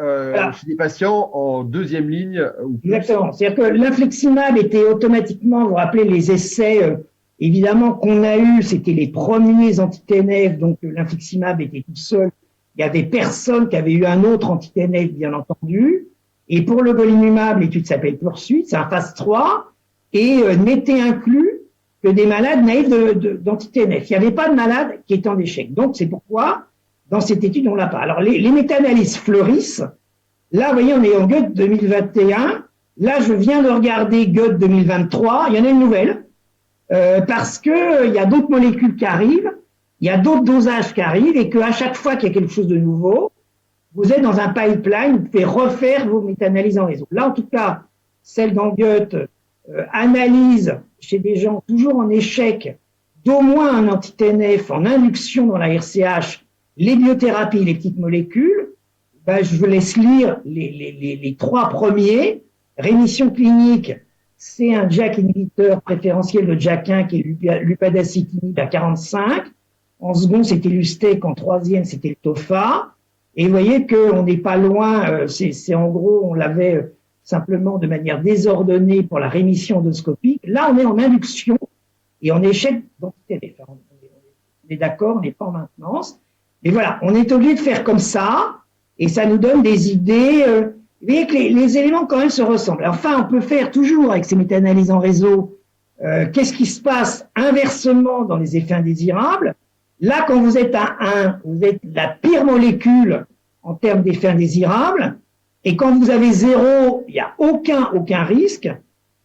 chez des patients en 2e ligne ou plus. Exactement. C'est-à-dire que l'infliximab était automatiquement, vous vous rappelez, les essais évidemment qu'on a eu, c'était les premiers anti-TNF, donc l'infliximab était tout seul. Il y avait personne qui avait eu un autre anti-TNF, bien entendu. Et pour le golimumab, l'étude s'appelle Poursuite, c'est un phase 3, et n'était inclus que des malades naïfs d'anti-TNF. Il n'y avait pas de malades qui étaient en échec. Donc, c'est pourquoi, dans cette étude, on l'a pas. Alors, les méta-analyses fleurissent. Là, vous voyez, on est en GUT 2021. Là, je viens de regarder GUT 2023. Il y en a une nouvelle. Parce que il y a d'autres molécules qui arrivent, il y a d'autres dosages qui arrivent, et qu'à chaque fois qu'il y a quelque chose de nouveau, vous êtes dans un pipeline, vous pouvez refaire vos méta-analyses en réseau. Là, en tout cas, celle dans GUT analyse chez des gens toujours en échec d'au moins un anti-TNF en induction dans la RCH, les biothérapies, les petites molécules. Ben, je vous laisse lire les 3 premiers. Rémission clinique, c'est un JAK inhibiteur préférentiel de JAK1 qui est l'upadacitinib à 45. En second, c'était l'Ustec. En 3e, c'était le Tofa. Et vous voyez qu'on n'est pas loin. C'est en gros, on l'avait simplement de manière désordonnée pour la rémission endoscopique. Là, on est en induction et en échec d'anti-TNF. On est d'accord, on n'est pas en maintenance. Mais voilà, on est obligé de faire comme ça et ça nous donne des idées. Vous voyez que les éléments quand même se ressemblent. Enfin, on peut faire toujours avec ces méta-analyses en réseau qu'est-ce qui se passe inversement dans les effets indésirables. Là, quand vous êtes à 1, vous êtes la pire molécule en termes d'effets indésirables. Et quand vous avez 0, il n'y a aucun risque.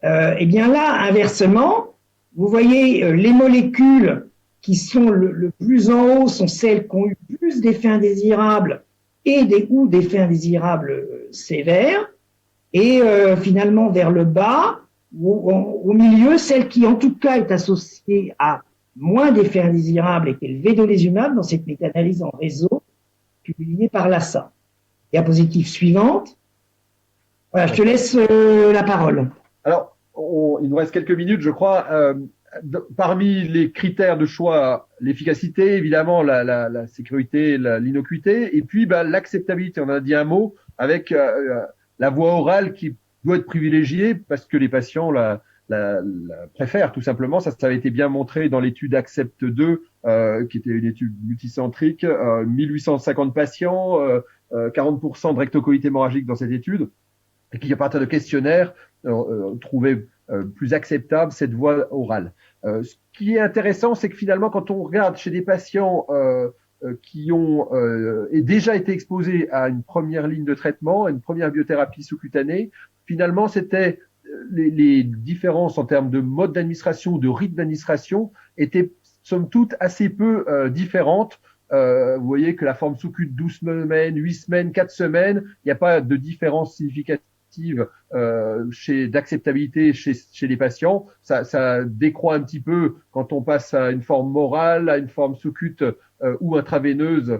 Eh bien là, inversement, vous voyez les molécules qui sont le plus en haut sont celles qui ont eu plus d'effets indésirables et d'effets indésirables sévères. Et finalement, vers le bas, au milieu, celle qui en tout cas est associée à moins d'effets indésirables et qui est le vedolizumab dans cette méta-analyse en réseau publiée par l'ASA. Diapositive suivante. Voilà, je te laisse la parole. Alors, il nous reste quelques minutes, je crois. Parmi les critères de choix, l'efficacité, évidemment, la sécurité, l'innocuité, et puis l'acceptabilité. On en a dit un mot avec la voie orale qui doit être privilégiée parce que les patients la préfèrent tout simplement. Ça avait été bien montré dans l'étude Accept 2, qui était une étude multicentrique, 1850 patients, 40% de rectocolite hémorragique dans cette étude, et qui, à partir de questionnaires, trouvaient plus acceptable cette voie orale. Ce qui est intéressant, c'est que finalement, quand on regarde chez des patients qui ont déjà été exposés à une première ligne de traitement, à une première biothérapie sous-cutanée, finalement, c'était les différences en termes de mode d'administration, de rythme d'administration, étaient somme toute assez peu différentes. Vous voyez que la forme sous-cute 12 semaines, 8 semaines, 4 semaines, il n'y a pas de différence significative d'acceptabilité chez les patients. Ça décroît un petit peu quand on passe à une forme morale, à une forme sous-cute ou intraveineuse,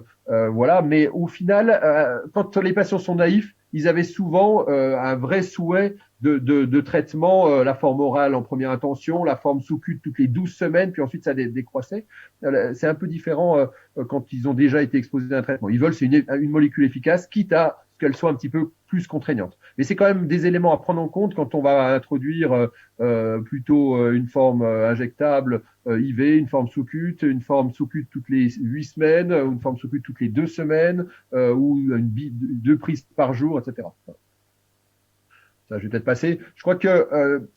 voilà. Mais au final, quand les patients sont naïfs, ils avaient souvent un vrai souhait de traitement, la forme orale en première intention, la forme sous-cute toutes les 12 semaines, puis ensuite ça décroissait. C'est un peu différent quand ils ont déjà été exposés à un traitement. Ils veulent c'est une molécule efficace, quitte à ce qu'elle soit un petit peu plus contraignante. Mais c'est quand même des éléments à prendre en compte quand on va introduire plutôt une forme injectable IV, une forme sous-cute, une forme sous-cute toutes les 8 semaines, ou une forme sous-cute toutes les 2 semaines, ou 2 prises par jour, etc. Ça, je vais peut-être passer. Je crois que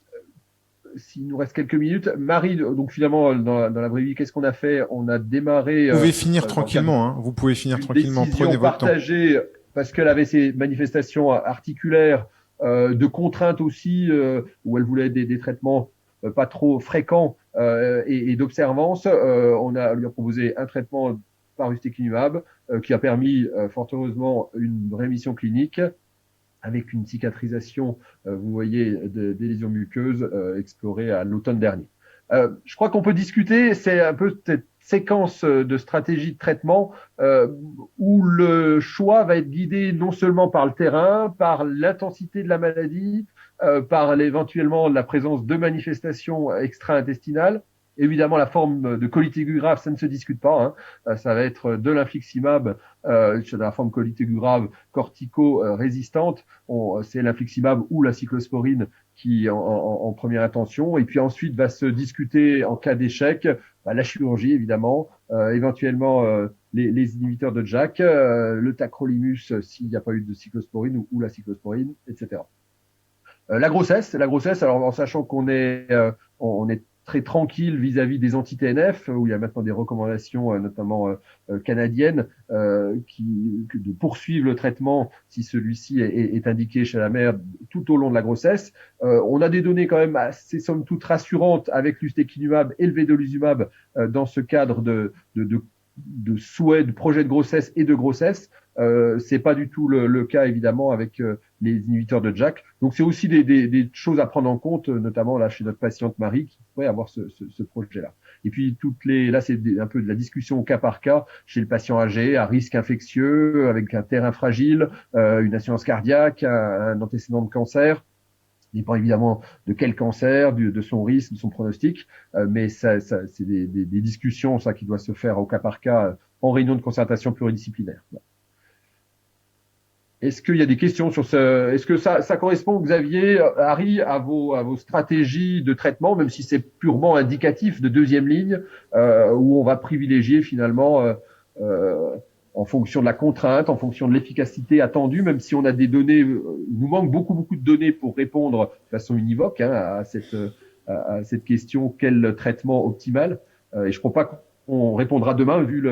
s'il nous reste quelques minutes, Marie, donc finalement, dans la vraie vie, qu'est-ce qu'on a fait? On a démarré. Vous pouvez finir tranquillement, hein. Vous pouvez finir tranquillement. Prenez votre temps. Partagée parce qu'elle avait ces manifestations articulaires, de contraintes aussi, où elle voulait des traitements pas trop fréquents et d'observance. On lui a proposé un traitement par ustekinumab qui a permis, fort heureusement, une rémission clinique avec une cicatrisation, vous voyez, des lésions muqueuses explorées à l'automne dernier. Je crois qu'on peut discuter, c'est un peu cette séquence de stratégie de traitement où le choix va être guidé non seulement par le terrain, par l'intensité de la maladie, par éventuellement la présence de manifestations extra-intestinales. Évidemment, la forme de colite aiguë grave, ça ne se discute pas. Ça va être de l'infliximab, la forme colite aiguë grave cortico-résistante. C'est l'infliximab ou la cyclosporine qui en première intention. Et puis ensuite va se discuter en cas d'échec la chirurgie, évidemment, éventuellement les inhibiteurs de JAK, le tacrolimus s'il n'y a pas eu de cyclosporine ou la cyclosporine, etc. La grossesse, alors en sachant qu'on est très tranquille vis-à-vis des anti-TNF, où il y a maintenant des recommandations, notamment canadiennes, de poursuivre le traitement si celui-ci est indiqué chez la mère tout au long de la grossesse. On a des données quand même assez somme toute rassurantes avec l'ustekinumab et le vedolizumab dans ce cadre de souhait, de projet de grossesse et de grossesse. C'est pas du tout le cas évidemment avec les inhibiteurs de JAK. Donc c'est aussi des choses à prendre en compte, notamment là chez notre patiente Marie qui pourrait avoir ce projet-là. Et puis là c'est un peu de la discussion au cas par cas chez le patient âgé à risque infectieux avec un terrain fragile, une assurance cardiaque, un antécédent de cancer. Ça dépend évidemment de quel cancer, de son risque, de son pronostic, mais c'est des discussions ça qui doit se faire au cas par cas en réunion de concertation pluridisciplinaire. Est-ce qu'il y a des questions sur est-ce que ça correspond, Xavier, Harry, à vos stratégies de traitement, même si c'est purement indicatif de deuxième ligne, où on va privilégier finalement en fonction de la contrainte, en fonction de l'efficacité attendue, même si on a des données, il nous manque beaucoup de données pour répondre de façon univoque à cette question quel traitement optimal. Et je ne crois pas qu'on répondra demain vu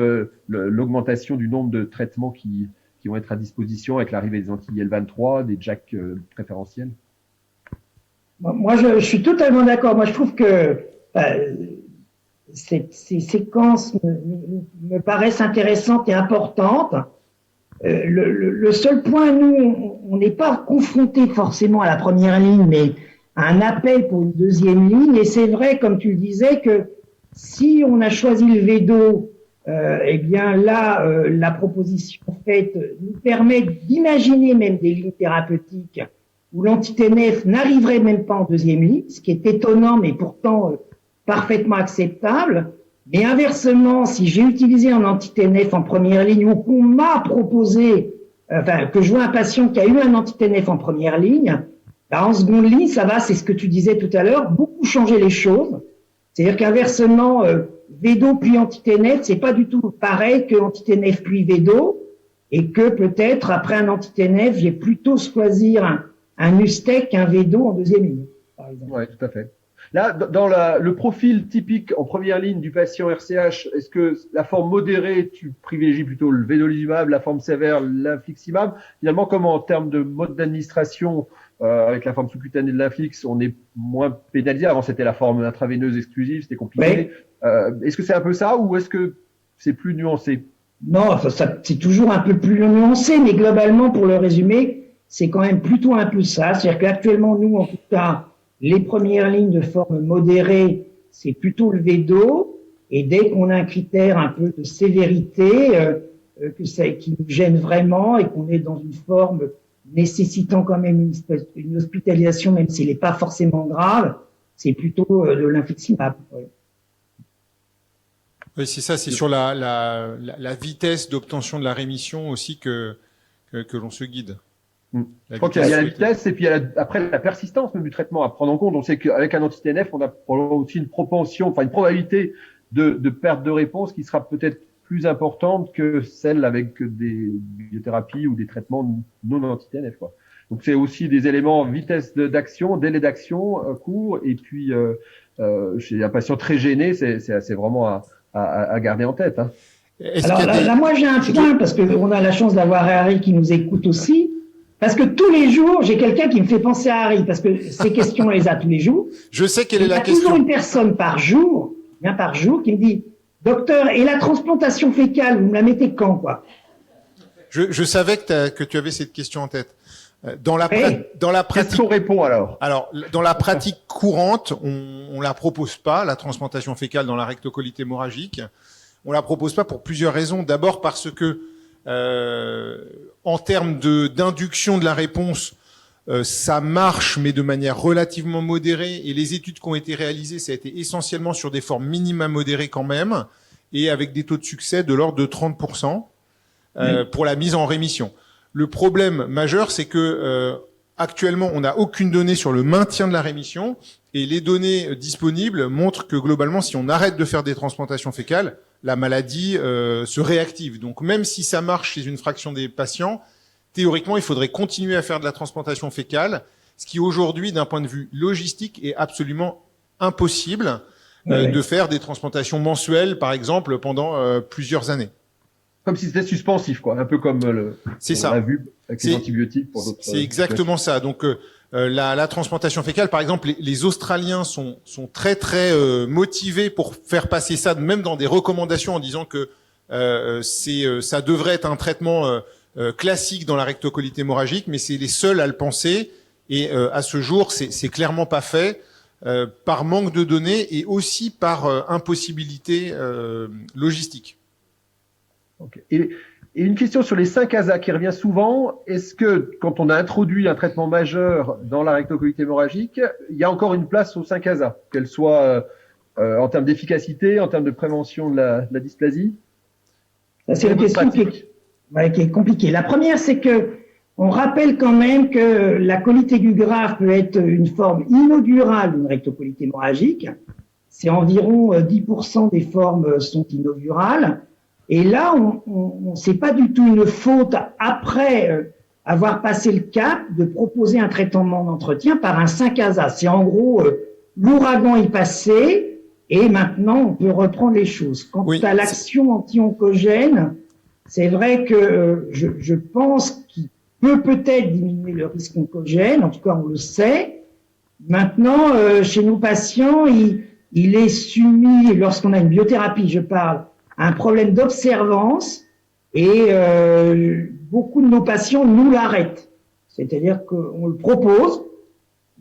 l'augmentation du nombre de traitements qui vont être à disposition avec l'arrivée des anti-IL-23, des JAK préférentiels. Moi, je suis totalement d'accord. Moi, je trouve que ces séquences me paraissent intéressantes et importantes. Le seul point, nous, on n'est pas confronté forcément à la première ligne, mais à un appel pour une deuxième ligne. Et c'est vrai, comme tu le disais, que si on a choisi le Vedo, eh bien là, la proposition faite nous permet d'imaginer même des lignes thérapeutiques où l'anti-TNF n'arriverait même pas en deuxième ligne, ce qui est étonnant, mais pourtant parfaitement acceptable. Mais inversement, si j'ai utilisé un anti-TNF en première ligne ou qu'on m'a proposé, que je vois un patient qui a eu un anti-TNF en première ligne, en seconde ligne, ça va, c'est ce que tu disais tout à l'heure, beaucoup changer les choses. C'est-à-dire qu'inversement, Vedo puis anti-TNF, c'est pas du tout pareil que anti-TNF puis Vedo, et que peut-être après un anti-TNF, j'ai plutôt choisir un Ustec qu'un Vedo en deuxième ligne, par exemple. Oui, tout à fait. Là, dans le profil typique en première ligne du patient RCH, est-ce que la forme modérée, tu privilégies plutôt le vedolizumab, la forme sévère, l'infliximab? Finalement, comme en termes de mode d'administration, avec la forme sous-cutanée de l'inflix, on est moins pénalisé. Avant, c'était la forme intraveineuse exclusive, c'était compliqué. Oui. Est-ce que c'est un peu ça ou est-ce que c'est plus nuancé? Non, c'est toujours un peu plus nuancé, mais globalement, pour le résumer, c'est quand même plutôt un peu ça. C'est-à-dire qu'actuellement, nous, en tout cas, les premières lignes de forme modérée, c'est plutôt le Vedo. Et dès qu'on a un critère un peu de sévérité, qui nous gêne vraiment et qu'on est dans une forme nécessitant quand même une hospitalisation, même s'il n'est pas forcément grave, c'est plutôt de l'infliximab. Ouais. Oui, c'est ça, c'est sur la vitesse d'obtention de la rémission aussi que l'on se guide. Je crois qu'il y a la vitesse et puis il y a après la persistance même du traitement à prendre en compte. On sait qu'avec un anti-TNF, on a aussi une probabilité de perte de réponse qui sera peut-être plus importante que celle avec des biothérapies ou des traitements non anti-TNF, quoi. Donc c'est aussi des éléments vitesse d'action, délai d'action court, et puis chez un patient très gêné, c'est vraiment à garder en tête. Hein. Alors là, moi j'ai un point parce que on a la chance d'avoir Harry qui nous écoute aussi. Parce que tous les jours, j'ai quelqu'un qui me fait penser à Harry, parce que ces questions, on les a tous les jours. Je sais quelle est la question. Il y a toujours une personne par jour, qui me dit, docteur, et la transplantation fécale, vous me la mettez quand, quoi? Je savais que tu avais cette question en tête. Dans la pratique. Qu'est-ce qu'on répond alors? Alors, dans la pratique courante, on la propose pas, la transplantation fécale dans la rectocolite hémorragique. On la propose pas pour plusieurs raisons. D'abord parce que, en termes d'induction de la réponse, ça marche, mais de manière relativement modérée. Et les études qui ont été réalisées, ça a été essentiellement sur des formes minima modérées quand même, et avec des taux de succès de l'ordre de 30% pour la mise en rémission. Le problème majeur, c'est que actuellement, on n'a aucune donnée sur le maintien de la rémission, et les données disponibles montrent que globalement, si on arrête de faire des transplantations fécales, la maladie se réactive. Donc même si ça marche chez une fraction des patients, théoriquement, il faudrait continuer à faire de la transplantation fécale, ce qui aujourd'hui, d'un point de vue logistique, est absolument impossible de faire des transplantations mensuelles, par exemple, pendant plusieurs années. Comme si c'était suspensif, quoi. Un peu comme on a vu avec les antibiotiques pour d'autres. C'est exactement ça. Donc la transplantation fécale, par exemple, les Australiens sont très très motivés pour faire passer ça, même dans des recommandations en disant que ça devrait être un traitement classique dans la rectocolite hémorragique, mais c'est les seuls à le penser. Et à ce jour, c'est clairement pas fait par manque de données et aussi par impossibilité logistique. Okay. Et une question sur les 5 ASA qui revient souvent. Est-ce que quand on a introduit un traitement majeur dans la rectocolite hémorragique, il y a encore une place aux 5 ASA, qu'elle soit en termes d'efficacité, en termes de prévention de la dysplasie? Ça, c'est une question qui est compliquée. La première, c'est que on rappelle quand même que la colite aiguë grave peut être une forme inaugurale d'une rectocolite hémorragique. C'est environ 10% des formes sont inaugurales. Et là, c'est pas du tout une faute après avoir passé le cap de proposer un traitement d'entretien par un 5-ASA. C'est en gros, l'ouragan est passé et maintenant on peut reprendre les choses. Quant à l'action anti-oncogène, c'est vrai que je pense qu'il peut peut-être diminuer le risque oncogène, en tout cas on le sait. Maintenant, chez nos patients, il est soumis, lorsqu'on a une biothérapie, je parle, un problème d'observance et beaucoup de nos patients nous l'arrêtent. C'est-à-dire qu'on le propose,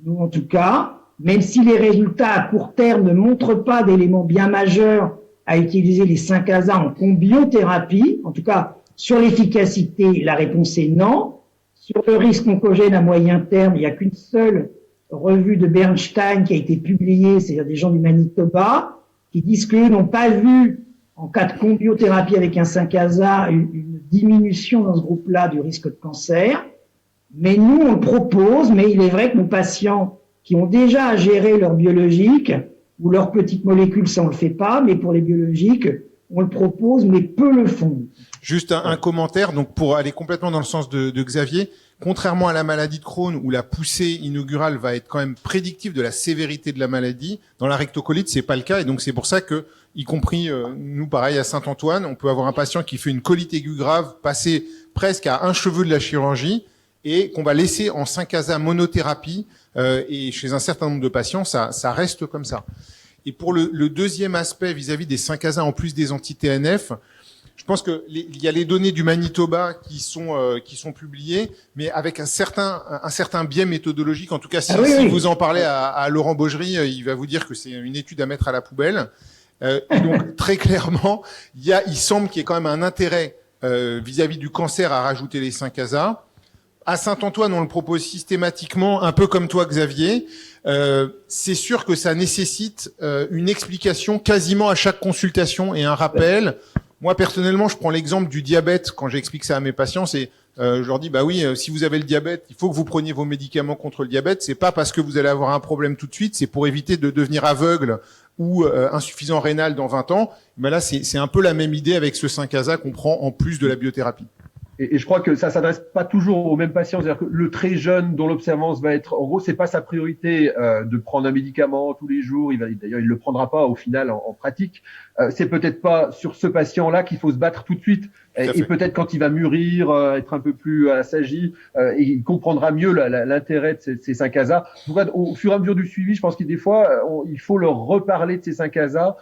nous en tout cas, même si les résultats à court terme ne montrent pas d'éléments bien majeurs à utiliser les 5 ASA en combiothérapie, en tout cas sur l'efficacité, la réponse est non. Sur le risque oncogène à moyen terme, il n'y a qu'une seule revue de Bernstein qui a été publiée, c'est-à-dire des gens du Manitoba, qui disent qu'eux n'ont pas vu en cas de combiothérapie avec un 5-ASA, une diminution dans ce groupe-là du risque de cancer. Mais nous, on le propose, mais il est vrai que nos patients qui ont déjà à gérer leur biologique ou leurs petites molécules, ça on le fait pas, mais pour les biologiques, on le propose, mais peu le font. Juste un commentaire, donc pour aller complètement dans le sens de Xavier, contrairement à la maladie de Crohn où la poussée inaugurale va être quand même prédictive de la sévérité de la maladie, dans la rectocolite c'est pas le cas et donc c'est pour ça que, y compris nous pareil à Saint-Antoine, on peut avoir un patient qui fait une colite aiguë grave, passer presque à un cheveu de la chirurgie et qu'on va laisser en 5-ASA monothérapie et chez un certain nombre de patients ça reste comme ça. Et pour le deuxième aspect vis-à-vis des 5-ASA en plus des anti-TNF, je pense que il y a les données du Manitoba qui sont publiées, mais avec un certain biais méthodologique. En tout cas, si vous en parlez à Laurent Baugerie, il va vous dire que c'est une étude à mettre à la poubelle. Et donc très clairement, il semble qu'il y ait quand même un intérêt vis-à-vis du cancer à rajouter les 5-ASA. À Saint-Antoine, on le propose systématiquement, un peu comme toi, Xavier. C'est sûr que ça nécessite une explication quasiment à chaque consultation et un rappel. Moi, personnellement, je prends l'exemple du diabète. Quand j'explique ça à mes patients, je leur dis, bah oui, si vous avez le diabète, il faut que vous preniez vos médicaments contre le diabète. C'est pas parce que vous allez avoir un problème tout de suite, c'est pour éviter de devenir aveugle ou insuffisant rénal dans 20 ans. Mais là, c'est un peu la même idée avec ce 5-ASA qu'on prend en plus de la biothérapie. Et je crois que ça s'adresse pas toujours aux mêmes patients. C'est-à-dire que le très jeune dont l'observance va être, en gros, c'est pas sa priorité de prendre un médicament tous les jours. D'ailleurs, il le prendra pas au final en pratique. C'est peut-être pas sur ce patient-là qu'il faut se battre tout de suite. Et peut-être quand il va mûrir, être un peu plus assagi, et il comprendra mieux l'intérêt de ces 5-ASA. Au fur et à mesure du suivi, je pense que des fois, il faut leur reparler de ces 5-ASA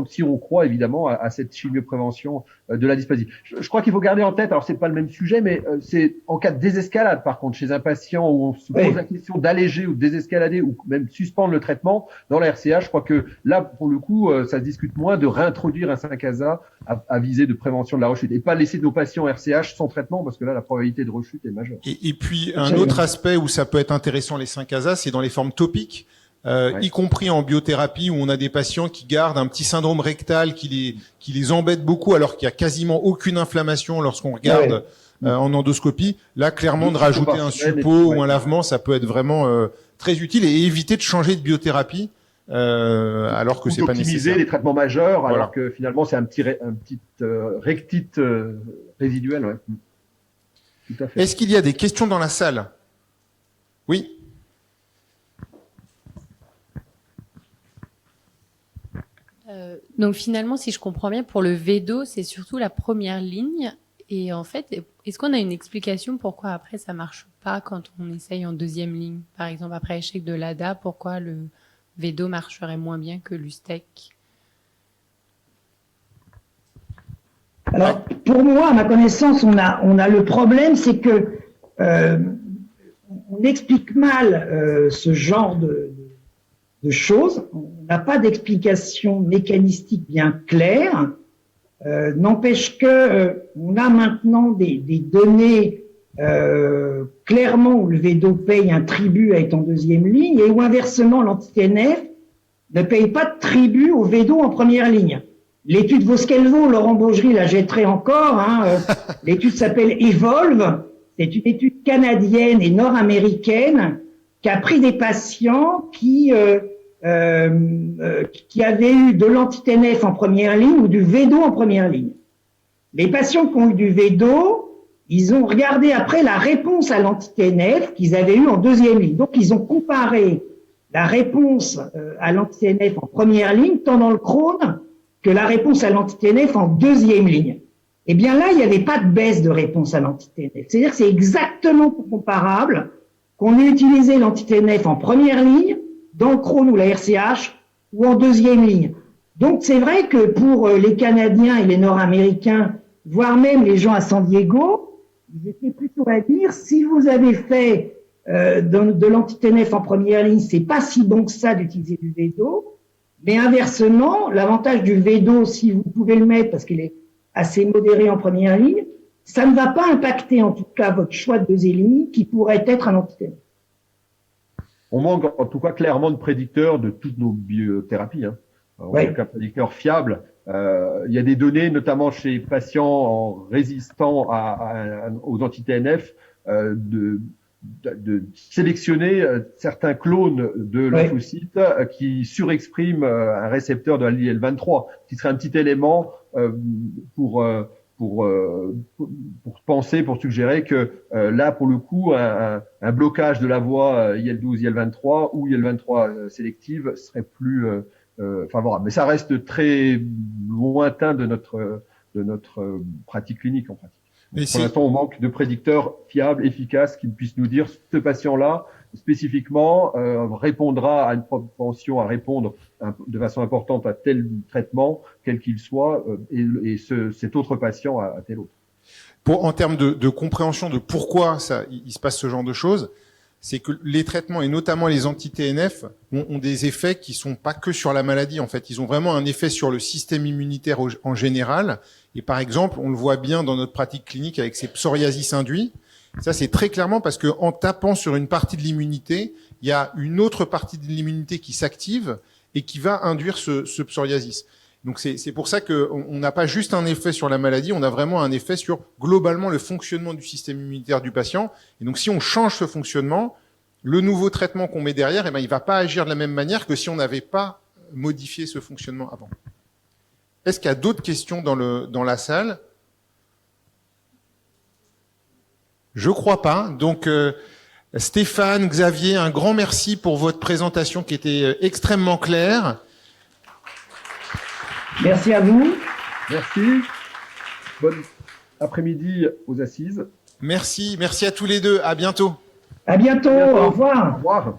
si on croit évidemment à cette chimioprévention de la dysplasie. Je crois qu'il faut garder en tête, alors c'est pas le même sujet, mais c'est en cas de désescalade, par contre, chez un patient où on se pose la question d'alléger ou de désescalader ou même suspendre le traitement, dans la RCA, je crois que là, pour le coup, ça se discute moins de réintroduire un 5-ASA à visée de prévention de la rechute et pas laisser nos patients RCH sans traitement parce que là, la probabilité de rechute est majeure. Et puis, un autre aspect où ça peut être intéressant, les 5-ASA, c'est dans les formes topiques. Y compris en biothérapie où on a des patients qui gardent un petit syndrome rectal qui les embête beaucoup alors qu'il y a quasiment aucune inflammation lorsqu'on regarde en endoscopie. Là, clairement, de rajouter un suppôt ou un lavement, ça peut être vraiment très utile et éviter de changer de biothérapie alors que c'est pas nécessaire. Optimiser les traitements majeurs alors que finalement c'est un petit rectite résiduel. Ouais. Tout à fait. Est-ce qu'il y a des questions dans la salle? Oui. Donc finalement, si je comprends bien, pour le VEDO, c'est surtout la première ligne. Et en fait, est-ce qu'on a une explication pourquoi après ça marche pas quand on essaye en deuxième ligne? Par exemple, après échec de l'ADA, pourquoi le VEDO marcherait moins bien que l'USTEC? Alors, pour moi, à ma connaissance, on a le problème, c'est que on explique mal ce genre de choses. On n'a pas d'explication mécanistique bien claire. N'empêche que on a maintenant des données clairement où le VEDO paye un tribut à être en deuxième ligne et où inversement l'anti-TNF ne paye pas de tribut au VEDO en première ligne. L'étude Voskelvo, Laurent Baugerie la jetterait encore. L'étude s'appelle Evolve. C'est une étude canadienne et nord-américaine qui a pris des patients qui avaient eu de l'anti-TNF en première ligne ou du VEDO en première ligne. Les patients qui ont eu du VEDO, ils ont regardé après la réponse à l'anti-TNF qu'ils avaient eu en deuxième ligne. Donc, ils ont comparé la réponse à l'anti-TNF en première ligne, tant dans le Crohn, que la réponse à l'anti-TNF en deuxième ligne. Eh bien là, il n'y avait pas de baisse de réponse à l'anti-TNF. C'est-à-dire que c'est exactement comparable qu'on ait utilisé l'anti-TNF en première ligne, dans le Crohn ou la RCH, ou en deuxième ligne. Donc c'est vrai que pour les Canadiens et les Nord-Américains, voire même les gens à San Diego, ils étaient plutôt à dire, si vous avez fait de l'anti-TNF en première ligne, c'est pas si bon que ça d'utiliser du VEDO. Mais inversement, l'avantage du VEDO, si vous pouvez le mettre parce qu'il est assez modéré en première ligne, ça ne va pas impacter en tout cas votre choix de deuxième ligne qui pourrait être un anti-TNF. On manque en tout cas clairement de prédicteurs de toutes nos biothérapies. On manque un prédicteur fiable. Il y a des données, notamment chez patients résistants aux anti-TNF, de sélectionner certains clones de lymphocytes qui surexpriment un récepteur de la l'IL-23, qui serait un petit élément pour penser, pour suggérer que là, pour le coup, un blocage de la voie IL-12, IL-23 ou IL-23 sélective serait plus favorable. Mais ça reste très lointain de notre pratique clinique en pratique. Pour l'instant, on manque de prédicteurs fiables, efficaces, qui puissent nous dire ce patient-là, spécifiquement, répondra à une propension à répondre de façon importante à tel traitement, quel qu'il soit, et cet autre patient à tel autre. En termes de compréhension de pourquoi il se passe ce genre de choses, c'est que les traitements, et notamment les anti-TNF, ont des effets qui sont pas que sur la maladie. En fait, ils ont vraiment un effet sur le système immunitaire en général. Et par exemple, on le voit bien dans notre pratique clinique avec ces psoriasis induits. Ça, c'est très clairement parce que en tapant sur une partie de l'immunité, il y a une autre partie de l'immunité qui s'active et qui va induire ce psoriasis. Donc c'est pour ça qu'on n'a pas juste un effet sur la maladie, on a vraiment un effet sur globalement le fonctionnement du système immunitaire du patient. Et donc si on change ce fonctionnement, le nouveau traitement qu'on met derrière, il va pas agir de la même manière que si on n'avait pas modifié ce fonctionnement avant. Est-ce qu'il y a d'autres questions dans la salle? Je crois pas. Donc, Stéphane, Xavier, un grand merci pour votre présentation qui était extrêmement claire. Merci à vous. Merci. Bon après-midi aux assises. Merci à tous les deux. À bientôt. À bientôt. Au revoir. Au revoir.